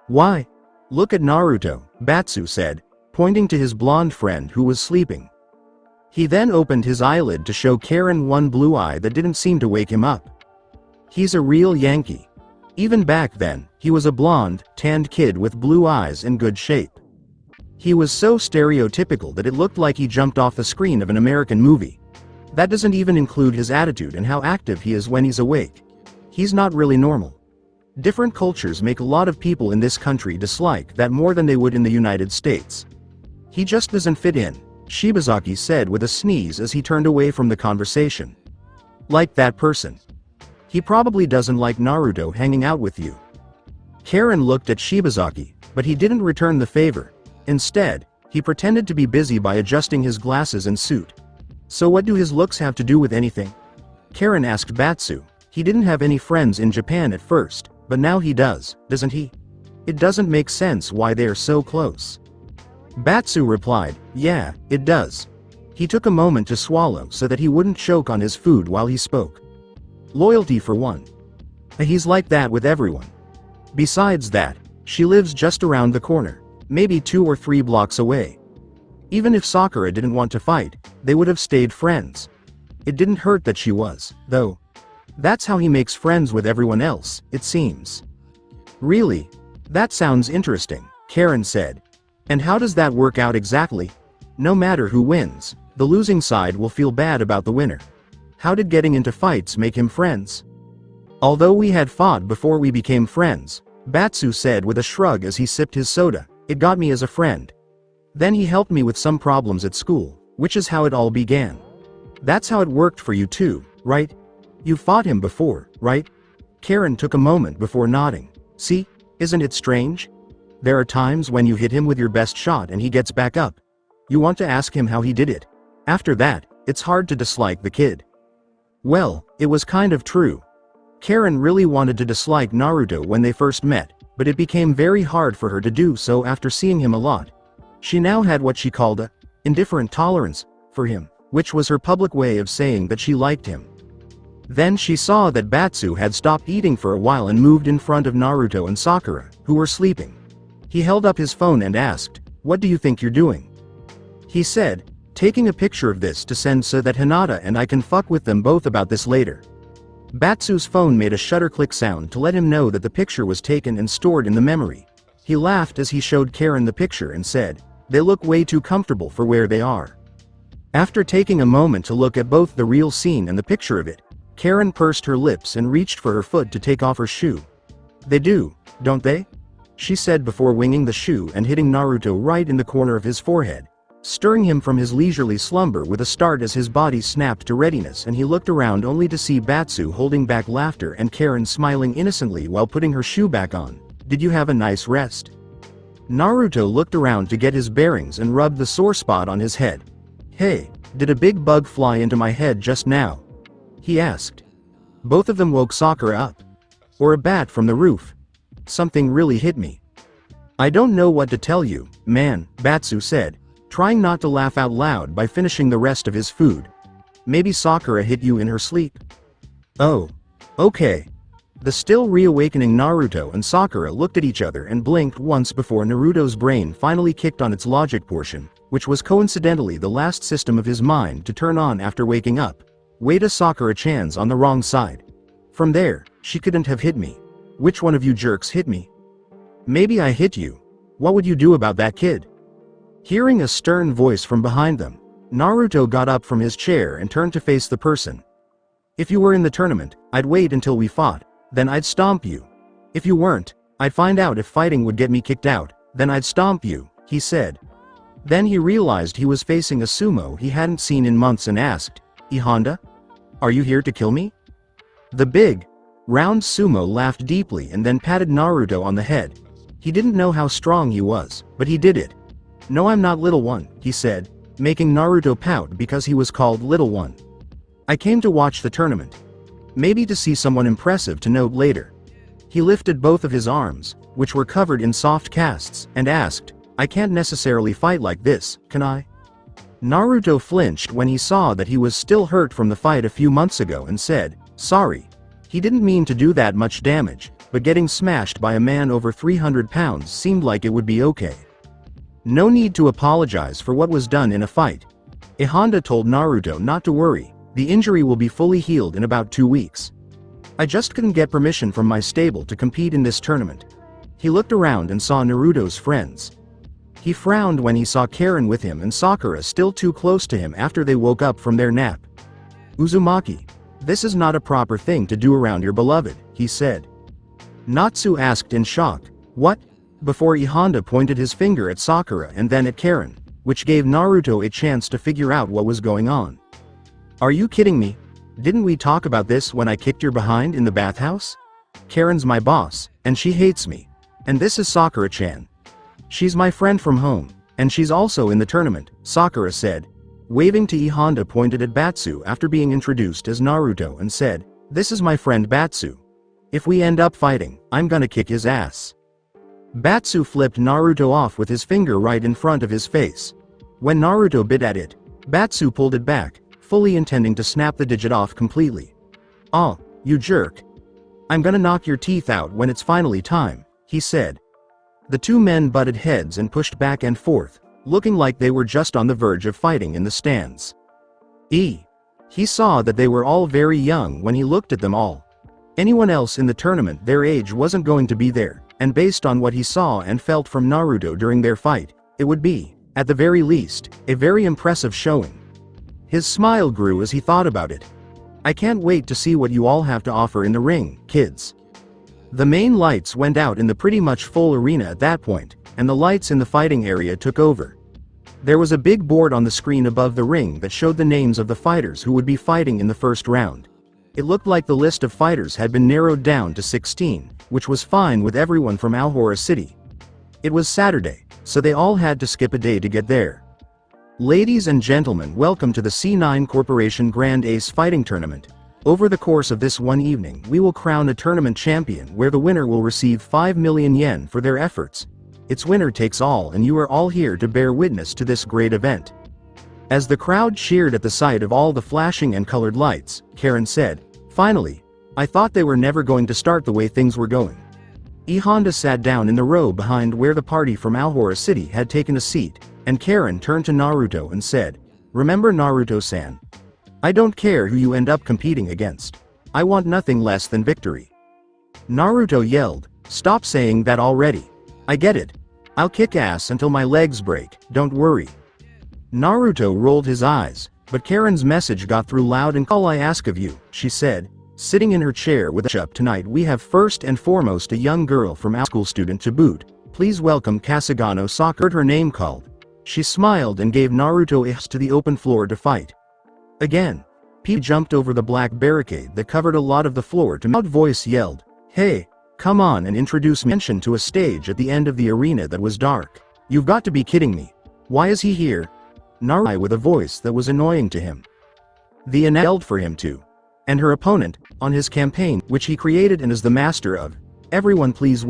"Why? Look at Naruto," Batsu said, pointing to his blonde friend who was sleeping. He then opened his eyelid to show Karen one blue eye that didn't seem to wake him up. "He's a real Yankee. Even back then, he was a blonde, tanned kid with blue eyes and good shape. He was so stereotypical that it looked like he jumped off the screen of an American movie. That doesn't even include his attitude and how active he is when he's awake. He's not really normal. Different cultures make a lot of people in this country dislike that more than they would in the United States. He just doesn't fit in," Shibazaki said with a sneeze as he turned away from the conversation. "Like that person. He probably doesn't like Naruto hanging out with you." Karen looked at Shibazaki, but he didn't return the favor. Instead, he pretended to be busy by adjusting his glasses and suit. "So what do his looks have to do with anything?" Karen asked Batsu. "He didn't have any friends in Japan at first, but now he does, doesn't he? It doesn't make sense why they're so close." Batsu replied, "Yeah, it does." He took a moment to swallow so that he wouldn't choke on his food while he spoke. "Loyalty for one. He's like that with everyone. Besides that, she lives just around the corner, maybe 2 or 3 blocks away. Even if Sakura didn't want to fight, they would have stayed friends. It didn't hurt that she was, though. That's how he makes friends with everyone else, it seems." "Really? That sounds interesting," Karen said. "And how does that work out exactly? No matter who wins, the losing side will feel bad about the winner. How did getting into fights make him friends?" "Although we had fought before we became friends," Batsu said with a shrug as he sipped his soda, "it got me as a friend. Then he helped me with some problems at school, which is how it all began. That's how it worked for you too, right? You fought him before, right?" Karen took a moment before nodding. "See, isn't it strange? There are times when you hit him with your best shot and he gets back up. You want to ask him how he did it. After that, it's hard to dislike the kid." Well, it was kind of true. Karen really wanted to dislike Naruto when they first met, but it became very hard for her to do so after seeing him a lot. She now had what she called a indifferent tolerance for him, which was her public way of saying that she liked him. Then she saw that Batsu had stopped eating for a while and moved in front of Naruto and Sakura, who were sleeping. He held up his phone and asked, "What do you think you're doing?" He said, "Taking a picture of this to send so that Hinata and I can fuck with them both about this later." Batsu's phone made a shutter click sound to let him know that the picture was taken and stored in the memory. He laughed as he showed Karen the picture and said, "They look way too comfortable for where they are." After taking a moment to look at both the real scene and the picture of it, Karen pursed her lips and reached for her foot to take off her shoe. "They do, don't they?" she said before winging the shoe and hitting Naruto right in the corner of his forehead, stirring him from his leisurely slumber with a start as his body snapped to readiness and he looked around only to see Batsu holding back laughter and Karen smiling innocently while putting her shoe back on. "Did you have a nice rest?" Naruto looked around to get his bearings and rubbed the sore spot on his head. "Hey, did a big bug fly into my head just now?" he asked. Both of them woke Sakura up. "Or a bat from the roof. Something really hit me." "I don't know what to tell you, man," Batsu said, trying not to laugh out loud by finishing the rest of his food. "Maybe Sakura hit you in her sleep?" "Oh. Okay. The still reawakening Naruto and Sakura looked at each other and blinked once before Naruto's brain finally kicked on its logic portion, which was coincidentally the last system of his mind to turn on after waking up. Wait, a Sakura-chan's on the wrong side. From there, she couldn't have hit me. Which one of you jerks hit me? Maybe I hit you. What would you do about that kid? Hearing a stern voice from behind them, Naruto got up from his chair and turned to face the person. If you were in the tournament, I'd wait until we fought, then I'd stomp you. If you weren't, I'd find out if fighting would get me kicked out, then I'd stomp you, he said. Then he realized he was facing a sumo he hadn't seen in months and asked, Honda? Are you here to kill me? The big, round sumo laughed deeply and then patted Naruto on the head. He didn't know how strong he was, but he did it. No, I'm not little one, he said, making Naruto pout because he was called little one. I came to watch the tournament. Maybe to see someone impressive to note later. He lifted both of his arms, which were covered in soft casts, and asked, I can't necessarily fight like this, can I? Naruto flinched when he saw that he was still hurt from the fight a few months ago and said, sorry. He didn't mean to do that much damage, but getting smashed by a man over 300 pounds seemed like it would be okay. No need to apologize for what was done in a fight. Honda told Naruto not to worry, the injury will be fully healed in about 2 weeks. I just couldn't get permission from my stable to compete in this tournament. He looked around and saw Naruto's friends. He frowned when he saw Karen with him and Sakura still too close to him after they woke up from their nap. Uzumaki, this is not a proper thing to do around your beloved, he said. Natsu asked in shock, what? Before Honda pointed his finger at Sakura and then at Karen, which gave Naruto a chance to figure out what was going on. Are you kidding me? Didn't we talk about this when I kicked your behind in the bathhouse? Karen's my boss, and she hates me. And this is Sakura-chan. She's my friend from home, and she's also in the tournament, Sakura said. Waving to Honda pointed at Batsu after being introduced as Naruto and said, this is my friend Batsu. If we end up fighting, I'm gonna kick his ass. Batsu flipped Naruto off with his finger right in front of his face. When Naruto bit at it, Batsu pulled it back, fully intending to snap the digit off completely. Oh, you jerk. I'm gonna knock your teeth out when it's finally time, he said. The two men butted heads and pushed back and forth, looking like they were just on the verge of fighting in the stands. He saw that they were all very young when he looked at them all. Anyone else in the tournament their age wasn't going to be there, and based on what he saw and felt from Naruto during their fight, it would be, at the very least, a very impressive showing. His smile grew as he thought about it. I can't wait to see what you all have to offer in the ring, kids. The main lights went out in the pretty much full arena at that point, and the lights in the fighting area took over. There was a big board on the screen above the ring that showed the names of the fighters who would be fighting in the first round. It looked like the list of fighters had been narrowed down to 16, which was fine with everyone from Alora City. It was Saturday, so they all had to skip a day to get there. Ladies and gentlemen, welcome to the C9 Corporation Grand Ace Fighting Tournament. Over the course of this one evening, we will crown a tournament champion where the winner will receive 5 million yen for their efforts. It's winner takes all, and you are all here to bear witness to this great event. As the crowd cheered at the sight of all the flashing and colored lights, Karen said, finally, I thought they were never going to start the way things were going. Honda sat down in the row behind where the party from Alora City had taken a seat, and Karen turned to Naruto and said, remember Naruto-san? I don't care who you end up competing against. I want nothing less than victory. Naruto yelled, stop saying that already. I get it. I'll kick ass until my legs break, don't worry. Naruto rolled his eyes, but Karen's message got through loud and all I ask of you, she said, sitting in her chair with a up tonight we have first and foremost a young girl from our school student to boot. Please welcome Kasagano Sakura. Her name called. She smiled and gave Naruto a to the open floor to fight. Again, Pete jumped over the black barricade that covered a lot of the floor to loud voice yelled, hey, come on and introduce me to a stage at the end of the arena that was dark. You've got to be kidding me. Why is he here? Naruto with a voice that was annoying to him. The yelled for him to. And her opponent, on his campaign, which he created and is the master of. Everyone please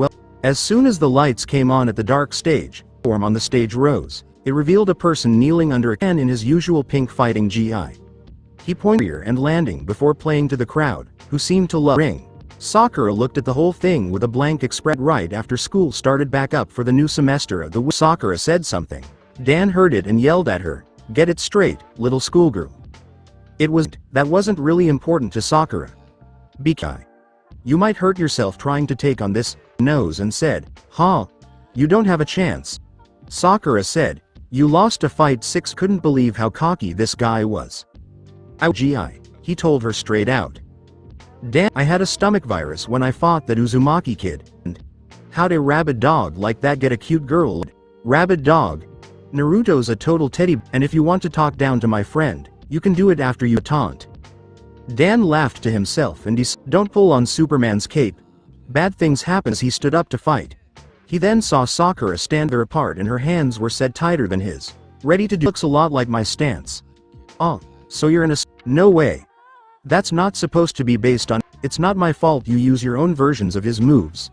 As soon as the lights came on at the dark stage, form on the stage rose. It revealed a person kneeling under a can in his usual pink fighting GI. He pointed and landing before playing to the crowd, who seemed to love ring. Sakura looked at the whole thing with a blank expression. Right after school started back up for the new semester of the week, Sakura said something. Dan heard it and yelled at her, "Get it straight, little schoolgirl." That wasn't really important to Sakura. Because you might hurt yourself trying to take on this nose, and said, "Huh? You don't have a chance." Sakura said, "You lost a fight 6." Couldn't believe how cocky this guy was. He told her straight out. "Damn, I had a stomach virus when I fought that Uzumaki kid. And how'd a rabid dog like that get a cute girl?" Rabid dog. Naruto's a total teddy, and if you want to talk down to my friend, you can do it after you taunt. Dan laughed to himself and decided, "Don't pull on Superman's cape. Bad things happen." As he stood up to fight, he then saw Sakura stand there apart and her hands were set tighter than his. Ready to do. "Looks a lot like my stance." "Oh, so you're in a no way. That's not supposed to be based on, it's not my fault you use your own versions of his moves."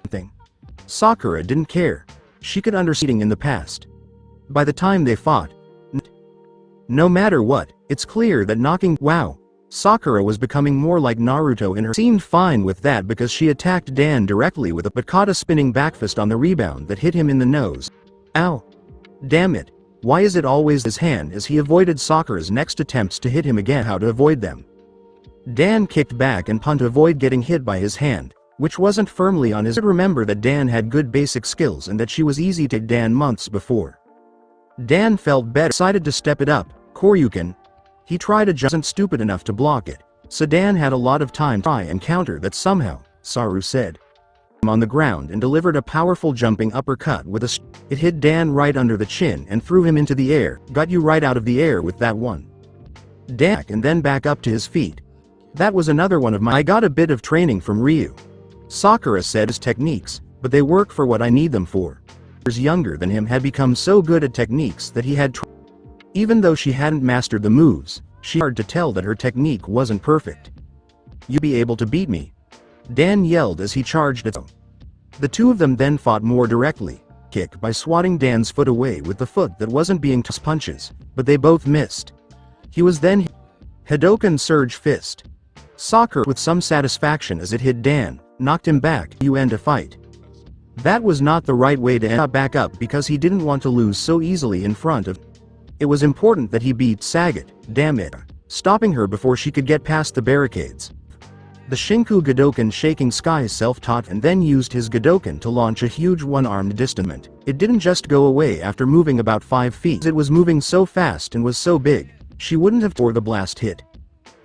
Sakura didn't care. She could understand in the past. By the time they fought, no matter what, it's clear that knocking. Wow. Sakura was becoming more like Naruto in her. Seemed fine with that because she attacked Dan directly with a but caught a spinning backfist on the rebound that hit him in the nose. Ow. Damn it. Why is it always his hand? As he avoided Sakura's next attempts to hit him again. How to avoid them. Dan kicked back and punt to avoid getting hit by his hand, which wasn't firmly on his. Remember that Dan had good basic skills and that she was easy to Dan months before. Dan felt better, decided to step it up. Koryuken. He tried to jump, wasn't stupid enough to block it, so Dan had a lot of time to try and counter that somehow, Saru said. On the ground and delivered a powerful jumping uppercut with a it hit Dan right under the chin and threw him into the air. "Got you right out of the air with that one." Dan and then back up to his feet. "That was another one of my. I got a bit of training from Ryu." Sakura said his techniques, but they work for what I need them for. Years younger than him had become so good at techniques that he had even though she hadn't mastered the moves, she hard to tell that her technique wasn't perfect. "You be able to beat me?" Dan yelled as he charged at him. The two of them then fought more directly, kick by swatting Dan's foot away with the foot that wasn't being tossed punches, but they both missed. He was then Hadoken Surge Fist. Sakura with some satisfaction as it hit Dan, knocked him back. "You end a fight." That was not the right way to end back up because he didn't want to lose so easily in front of. It was important that he beat Sagat, damn it, stopping her before she could get past the barricades. The Shinku Godoken shaking Sky self-taught and then used his Godoken to launch a huge one-armed distant. It didn't just go away after moving about 5 feet. It was moving so fast and was so big, she wouldn't have before the blast hit.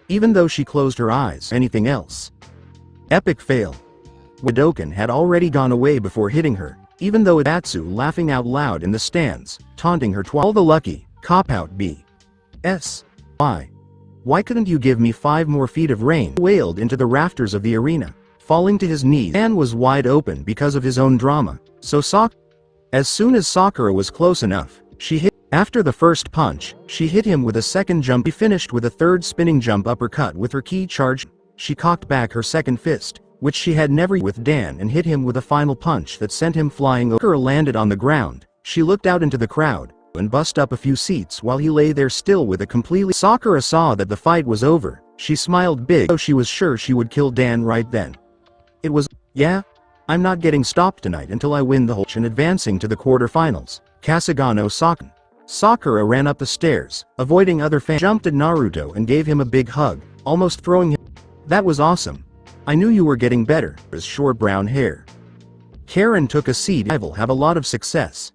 Even though she closed her eyes, anything else. Epic fail. Godoken had already gone away before hitting her, even though Atsu laughing out loud in the stands, taunting her all the lucky. Cop-out B.S. Why couldn't you give me 5 more feet of range? Wailed into the rafters of the arena, falling to his knees. Dan was wide open because of his own drama, so as soon as Sakura was close enough, she hit. After the first punch, she hit him with a second jump. She finished with a third spinning jump uppercut with her key charge. She cocked back her second fist, which she had never with Dan, and hit him with a final punch that sent him flying. Sakura landed on the ground. She looked out into the crowd and bussed up a few seats while he lay there still with a completely. Sakura saw that the fight was over. She smiled big, though she was sure she would kill Dan right then. It was, "Yeah, I'm not getting stopped tonight until I win the whole and advancing to the quarterfinals." Kasagano Saken. Sakura ran up the stairs, avoiding other fans, jumped at Naruto and gave him a big hug, almost throwing him. "That was awesome. I knew you were getting better." His short brown hair. Karen took a seat. "I will have a lot of success."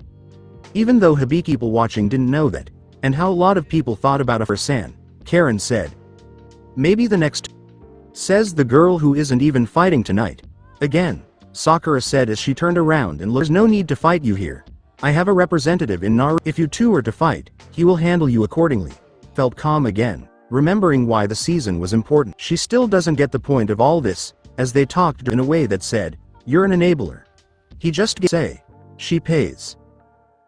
Even though Hibiki people watching didn't know that, and how a lot of people thought about San, Karen said. "Maybe the next," says the girl who isn't even fighting tonight. Again, Sakura said as she turned around and looked. "There's no need to fight you here. I have a representative in Naruto. If you two are to fight, he will handle you accordingly." Felt calm again, remembering why the season was important. She still doesn't get the point of all this, as they talked in a way that said, "You're an enabler." He just say, "She pays."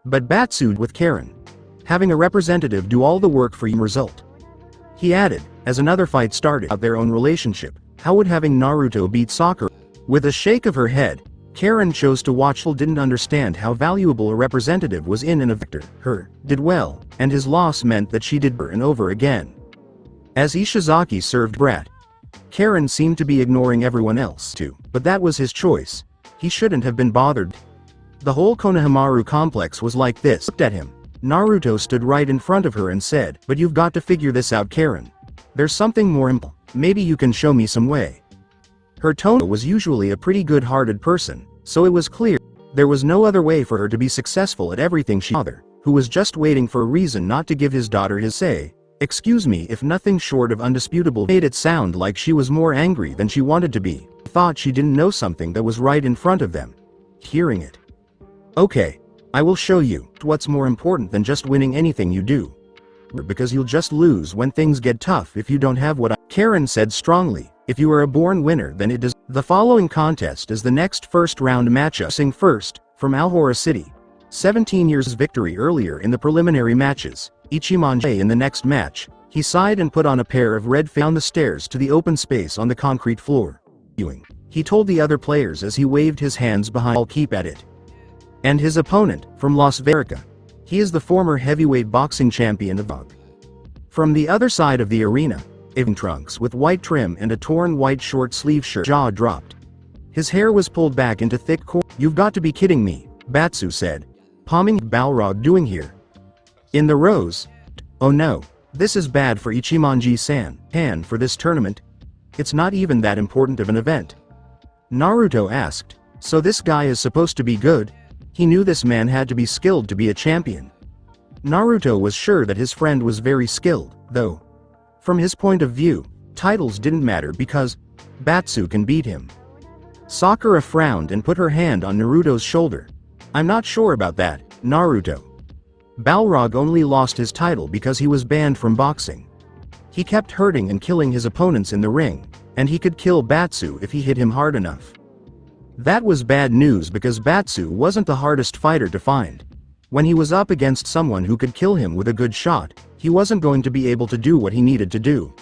But Batsued with Karen. Having a representative do all the work for you result. He added, as another fight started out their own relationship, how would having Naruto beat Sakura? With a shake of her head, Karen chose to watch. Didn't understand how valuable a representative was in and a victor. Her did well, and his loss meant that she did over and over again. As Ishizaki served Brat, Karen seemed to be ignoring everyone else too. but that was his choice. He shouldn't have been bothered. The whole Konohamaru complex was like this. Looked at him. Naruto stood right in front of her and said, "But you've got to figure this out, Karen. There's something more important. Maybe you can show me some way." Her tone was usually a pretty good-hearted person, so it was clear there was no other way for her to be successful at everything she father, who was just waiting for a reason not to give his daughter his say. Excuse me, if nothing short of undisputable made it sound like she was more angry than she wanted to be. Thought she didn't know something that was right in front of them. Hearing it. "Okay. I will show you what's more important than just winning anything you do. Because you'll just lose when things get tough if you don't have what I—" Karen said strongly, "If you are a born winner then it does." The following contest is the next first round matchup. Sing first, from Alora City. 17 years victory earlier in the preliminary matches. Ichimonji in the next match. He sighed and put on a pair of red down the stairs to the open space on the concrete floor. He told the other players as he waved his hands behind, "I'll keep at it." And his opponent, from Las Vegas. He is the former heavyweight boxing champion of Bog. From the other side of the arena, in trunks with white trim and a torn white short sleeve shirt, jaw dropped. His hair was pulled back into thick "You've got to be kidding me," Batsu said. "Palming Balrog doing here?" In the rows. "Oh no. This is bad for Ichimonji-san. And for this tournament? It's not even that important of an event." Naruto asked, "So this guy is supposed to be good?" He knew this man had to be skilled to be a champion. Naruto was sure that his friend was very skilled, though. From his point of view, titles didn't matter because Batsu can beat him. Sakura frowned and put her hand on Naruto's shoulder. "I'm not sure about that, Naruto. Balrog only lost his title because he was banned from boxing. He kept hurting and killing his opponents in the ring, and he could kill Batsu if he hit him hard enough." That was bad news because Batsu wasn't the hardest fighter to find. When he was up against someone who could kill him with a good shot, he wasn't going to be able to do what he needed to do.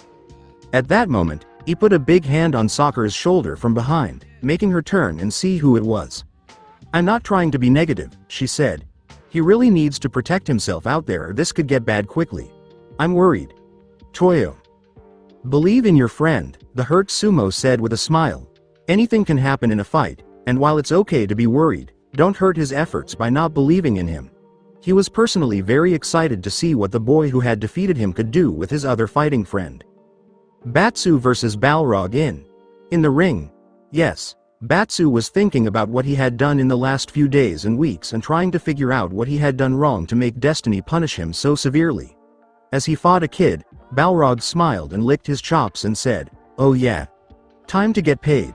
At that moment, he put a big hand on Sakura's shoulder from behind, making her turn and see who it was. "I'm not trying to be negative," she said. "He really needs to protect himself out there or this could get bad quickly. I'm worried." Toyo. "Believe in your friend," the hurt sumo said with a smile. "Anything can happen in a fight, and while it's okay to be worried, don't hurt his efforts by not believing in him." He was personally very excited to see what the boy who had defeated him could do with his other fighting friend. Batsu versus Balrog in the ring. Yes, Batsu was thinking about what he had done in the last few days and weeks and trying to figure out what he had done wrong to make destiny punish him so severely. As he fought a kid, Balrog smiled and licked his chops and said, "Oh yeah. Time to get paid.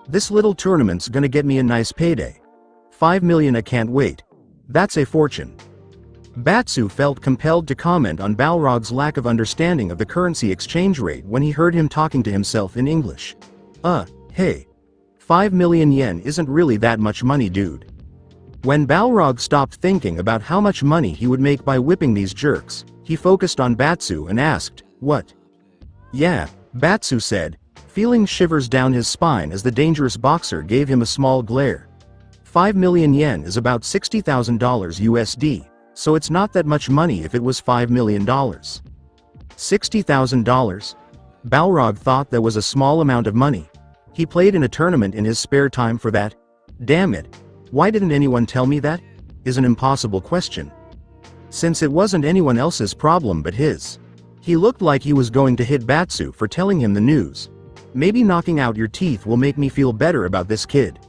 This little tournament's gonna get me a nice payday. 5 million, I can't wait. That's a fortune." Batsu felt compelled to comment on Balrog's lack of understanding of the currency exchange rate when he heard him talking to himself in English. Hey. 5 million yen isn't really that much money, dude." When Balrog stopped thinking about how much money he would make by whipping these jerks, he focused on Batsu and asked, "What?" "Yeah," Batsu said, feeling shivers down his spine as the dangerous boxer gave him a small glare. 5 million yen is about $60,000 USD, so it's not that much money if it was $5 million. $60,000? Balrog thought that was a small amount of money. He played in a tournament in his spare time for that? Damn it. Why didn't anyone tell me that? Is an impossible question. Since it wasn't anyone else's problem but his. He looked like he was going to hit Batsu for telling him the news. "Maybe knocking out your teeth will make me feel better about this kid."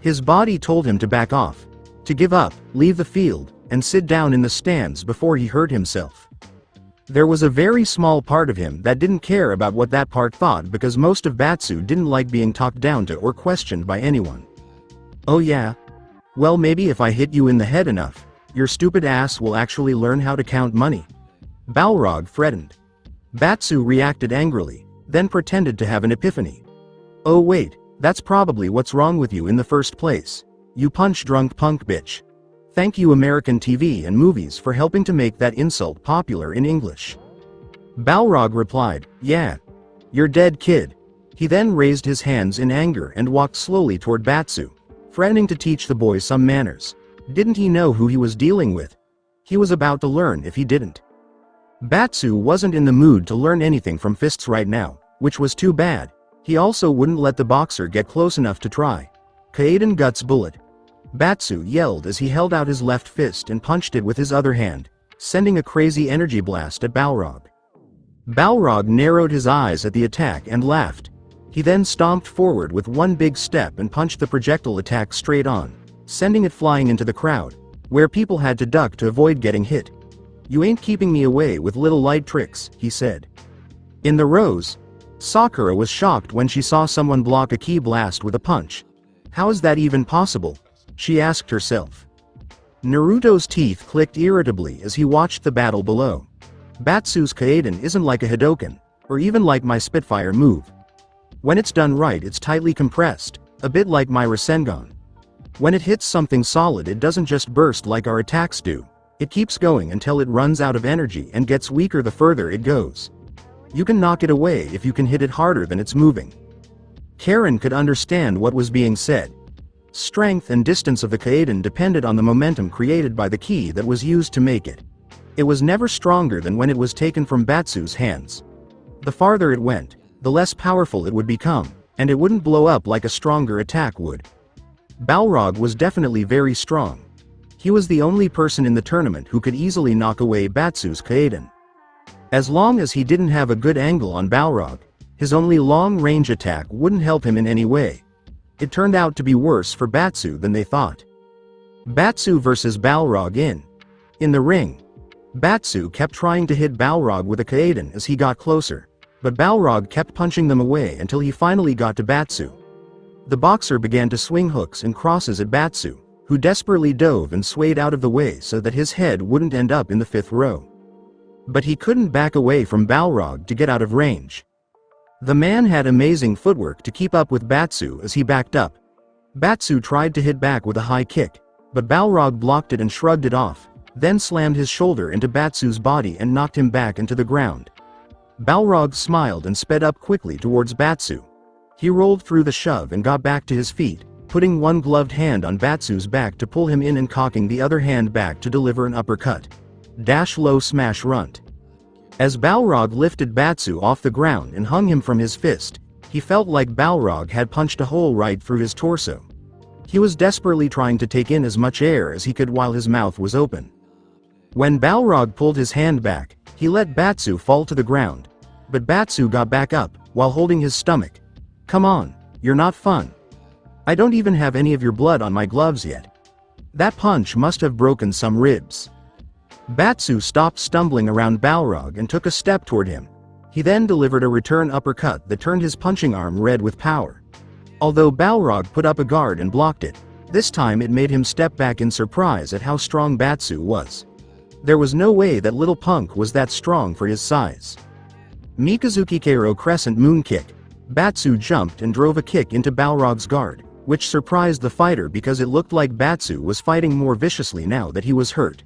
His body told him to back off, to give up, leave the field, and sit down in the stands before he hurt himself. There was a very small part of him that didn't care about what that part thought because most of Batsu didn't like being talked down to or questioned by anyone. "Oh yeah? Well, maybe if I hit you in the head enough, your stupid ass will actually learn how to count money." Balrog threatened. Batsu reacted angrily, then pretended to have an epiphany. "Oh wait, that's probably what's wrong with you in the first place. You punch-drunk punk bitch. Thank you American TV and movies for helping to make that insult popular in English." Balrog replied, "Yeah. You're dead, kid." He then raised his hands in anger and walked slowly toward Batsu, threatening to teach the boy some manners. Didn't he know who he was dealing with? He was about to learn if he didn't. Batsu wasn't in the mood to learn anything from fists right now, which was too bad. He also wouldn't let the boxer get close enough to try. Kaiden guts bullet. Batsu yelled as he held out his left fist and punched it with his other hand, sending a crazy energy blast at Balrog. Balrog narrowed his eyes at the attack and laughed. He then stomped forward with one big step and punched the projectile attack straight on, sending it flying into the crowd, where people had to duck to avoid getting hit. "You ain't keeping me away with little light tricks," he said. In the rows, Sakura was shocked when she saw someone block a ki blast with a punch. How is that even possible? She asked herself. Naruto's teeth clicked irritably as he watched the battle below. Batsu's Kaiden isn't like a Hadoken, or even like my Spitfire move. When it's done right, it's tightly compressed, a bit like my Rasengan. When it hits something solid, it doesn't just burst like our attacks do. It keeps going until it runs out of energy and gets weaker the further it goes. You can knock it away if you can hit it harder than it's moving. Karen could understand what was being said. Strength and distance of the Kaiden depended on the momentum created by the ki that was used to make it. It was never stronger than when it was taken from Batsu's hands. The farther it went, the less powerful it would become, and it wouldn't blow up like a stronger attack would. Balrog was definitely very strong. He was the only person in the tournament who could easily knock away Batsu's Kaiden. As long as he didn't have a good angle on Balrog, his only long-range attack wouldn't help him in any way. It turned out to be worse for Batsu than they thought. Batsu versus Balrog in the ring. Batsu kept trying to hit Balrog with a Kaiden as he got closer, but Balrog kept punching them away until he finally got to Batsu. The boxer began to swing hooks and crosses at Batsu, who desperately dove and swayed out of the way so that his head wouldn't end up in the fifth row. But he couldn't back away from Balrog to get out of range. The man had amazing footwork to keep up with Batsu as he backed up. Batsu tried to hit back with a high kick, but Balrog blocked it and shrugged it off, then slammed his shoulder into Batsu's body and knocked him back into the ground. Balrog smiled and sped up quickly towards Batsu. He rolled through the shove and got back to his feet, putting one gloved hand on Batsu's back to pull him in and cocking the other hand back to deliver an uppercut. Dash low smash runt. As Balrog lifted Batsu off the ground and hung him from his fist, he felt like Balrog had punched a hole right through his torso. He was desperately trying to take in as much air as he could while his mouth was open. When Balrog pulled his hand back, he let Batsu fall to the ground, but Batsu got back up, while holding his stomach. "Come on, you're not fun. I don't even have any of your blood on my gloves yet." That punch must have broken some ribs. Batsu stopped stumbling around Balrog and took a step toward him. He then delivered a return uppercut that turned his punching arm red with power. Although Balrog put up a guard and blocked it, this time it made him step back in surprise at how strong Batsu was. There was no way that little punk was that strong for his size. Mikazuki Kero Crescent Moon Kick. Batsu jumped and drove a kick into Balrog's guard, which surprised the fighter because it looked like Batsu was fighting more viciously now that he was hurt.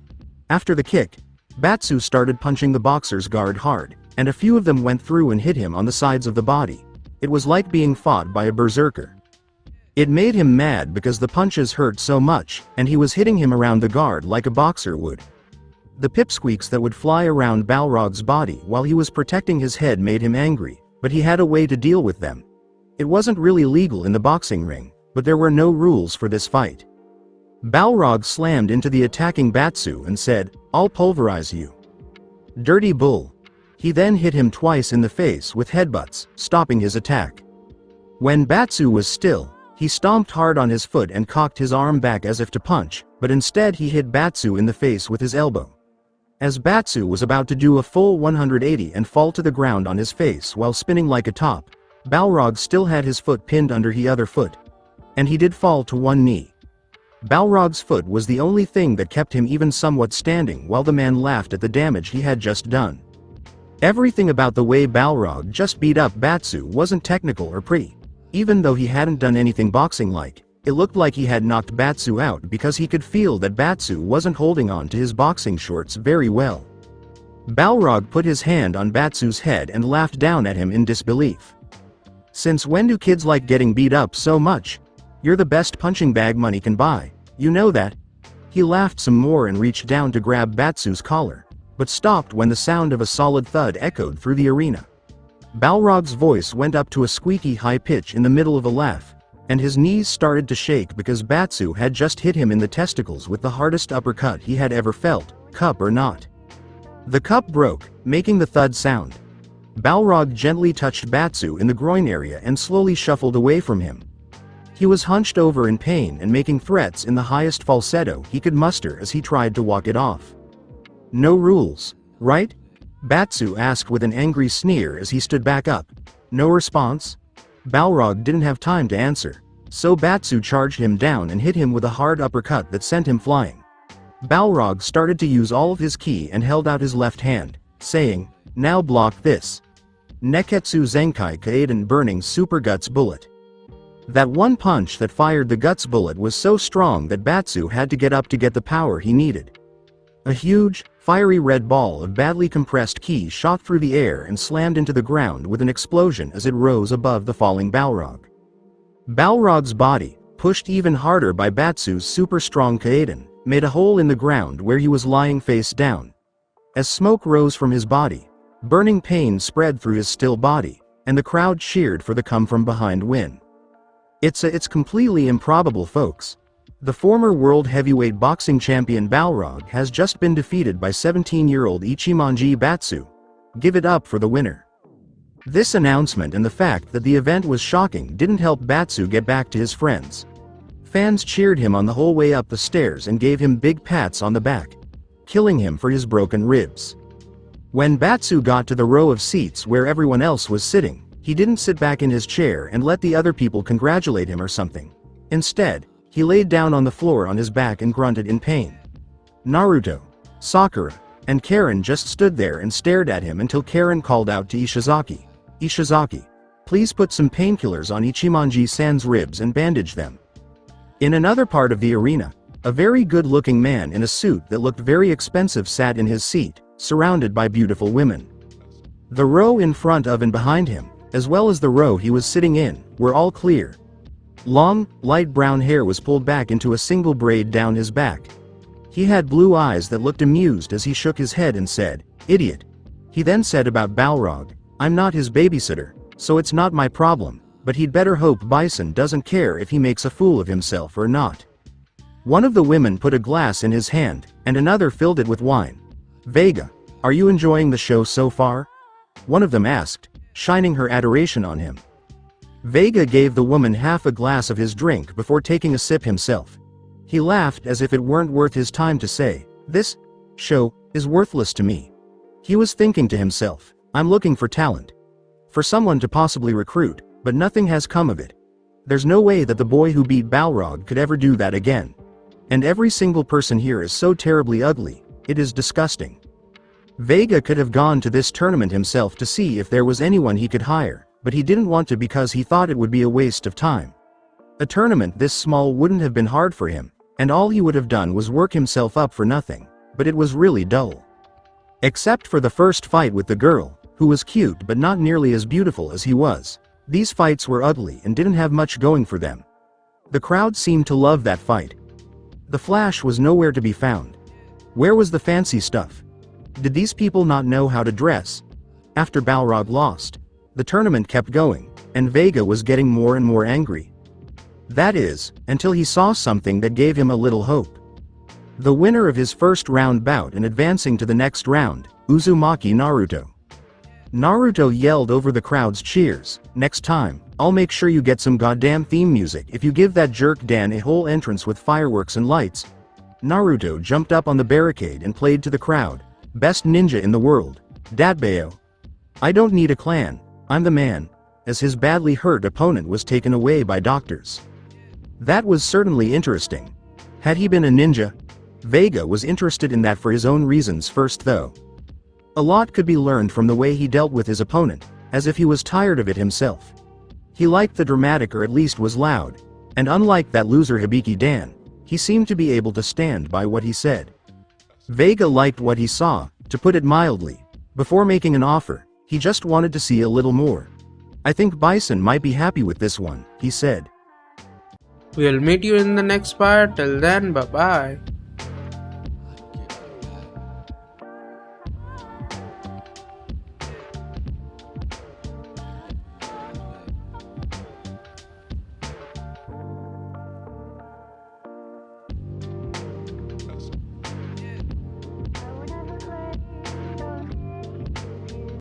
After the kick, Batsu started punching the boxer's guard hard, and a few of them went through and hit him on the sides of the body. It was like being fought by a berserker. It made him mad because the punches hurt so much, and he was hitting him around the guard like a boxer would. The pipsqueaks that would fly around Balrog's body while he was protecting his head made him angry, but he had a way to deal with them. It wasn't really legal in the boxing ring, but there were no rules for this fight. Balrog slammed into the attacking Batsu and said, "I'll pulverize you." Dirty bull. He then hit him twice in the face with headbutts, stopping his attack. When Batsu was still, he stomped hard on his foot and cocked his arm back as if to punch, but instead he hit Batsu in the face with his elbow. As Batsu was about to do a full 180 and fall to the ground on his face while spinning like a top, Balrog still had his foot pinned under the other foot. And he did fall to one knee. Balrog's foot was the only thing that kept him even somewhat standing while the man laughed at the damage he had just done. Everything about the way Balrog just beat up Batsu wasn't technical or pretty. Even though he hadn't done anything boxing-like, it looked like he had knocked Batsu out because he could feel that Batsu wasn't holding on to his boxing shorts very well. Balrog put his hand on Batsu's head and laughed down at him in disbelief. "Since when do kids like getting beat up so much? You're the best punching bag money can buy, you know that?" He laughed some more and reached down to grab Batsu's collar, but stopped when the sound of a solid thud echoed through the arena. Balrog's voice went up to a squeaky high pitch in the middle of a laugh, and his knees started to shake because Batsu had just hit him in the testicles with the hardest uppercut he had ever felt, cup or not. The cup broke, making the thud sound. Balrog gently touched Batsu in the groin area and slowly shuffled away from him. He was hunched over in pain and making threats in the highest falsetto he could muster as he tried to walk it off. "No rules, right?" Batsu asked with an angry sneer as he stood back up. No response? Balrog didn't have time to answer, so Batsu charged him down and hit him with a hard uppercut that sent him flying. Balrog started to use all of his ki and held out his left hand, saying, "Now block this." Neketsu Zenkai Kaiden Burning Super Guts Bullet. That one punch that fired the Guts Bullet was so strong that Batsu had to get up to get the power he needed. A huge, fiery red ball of badly compressed ki shot through the air and slammed into the ground with an explosion as it rose above the falling Balrog. Balrog's body, pushed even harder by Batsu's super strong Kaiden, made a hole in the ground where he was lying face down. As smoke rose from his body, burning pain spread through his still body, and the crowd cheered for the come-from-behind win. It's completely improbable, folks. The former world heavyweight boxing champion Balrog has just been defeated by 17-year-old Ichimonji Batsu. Give it up for the winner. This announcement and the fact that the event was shocking didn't help Batsu get back to his friends. Fans cheered him on the whole way up the stairs and gave him big pats on the back, killing him for his broken ribs. When Batsu got to the row of seats where everyone else was sitting, he didn't sit back in his chair and let the other people congratulate him or something. Instead, he laid down on the floor on his back and grunted in pain. Naruto, Sakura, and Karen just stood there and stared at him until Karen called out to Ishizaki. "Ishizaki, please put some painkillers on Ichimonji-san's ribs and bandage them." In another part of the arena, a very good-looking man in a suit that looked very expensive sat in his seat, surrounded by beautiful women. The row in front of and behind him, as well as the row he was sitting in, were all clear. Long, light brown hair was pulled back into a single braid down his back. He had blue eyes that looked amused as he shook his head and said, "Idiot." He then said about Balrog, "I'm not his babysitter, so it's not my problem, but he'd better hope Bison doesn't care if he makes a fool of himself or not." One of the women put a glass in his hand, and another filled it with wine. "Vega, are you enjoying the show so far?" one of them asked, shining her adoration on him. Vega gave the woman half a glass of his drink before taking a sip himself. He laughed as if it weren't worth his time to say, "This show is worthless to me." He was thinking to himself, "I'm looking for talent. For someone to possibly recruit, but nothing has come of it. There's no way that the boy who beat Balrog could ever do that again. And every single person here is so terribly ugly, it is disgusting." Vega could have gone to this tournament himself to see if there was anyone he could hire, but he didn't want to because he thought it would be a waste of time. A tournament this small wouldn't have been hard for him, and all he would have done was work himself up for nothing, but it was really dull. Except for the first fight with the girl, who was cute but not nearly as beautiful as he was, these fights were ugly and didn't have much going for them. The crowd seemed to love that fight. The Flash was nowhere to be found. Where was the fancy stuff? Did these people not know how to dress? After Balrog lost, the tournament kept going, and Vega was getting more and more angry. That is, until he saw something that gave him a little hope. The winner of his first round bout and advancing to the next round, Uzumaki Naruto. Naruto yelled over the crowd's cheers, "Next time, I'll make sure you get some goddamn theme music if you give that jerk Dan a whole entrance with fireworks and lights." Naruto jumped up on the barricade and played to the crowd, "Best ninja in the world, Datbayo. I don't need a clan, I'm the man," as his badly hurt opponent was taken away by doctors. That was certainly interesting. Had he been a ninja? Vega was interested in that for his own reasons first though. A lot could be learned from the way he dealt with his opponent, as if he was tired of it himself. He liked the dramatic or at least was loud, and unlike that loser Hibiki Dan, he seemed to be able to stand by what he said. Vega liked what he saw, to put it mildly. Before making an offer, he just wanted to see a little more. "I think Bison might be happy with this one," he said. We'll meet you in the next part. Till then, bye bye.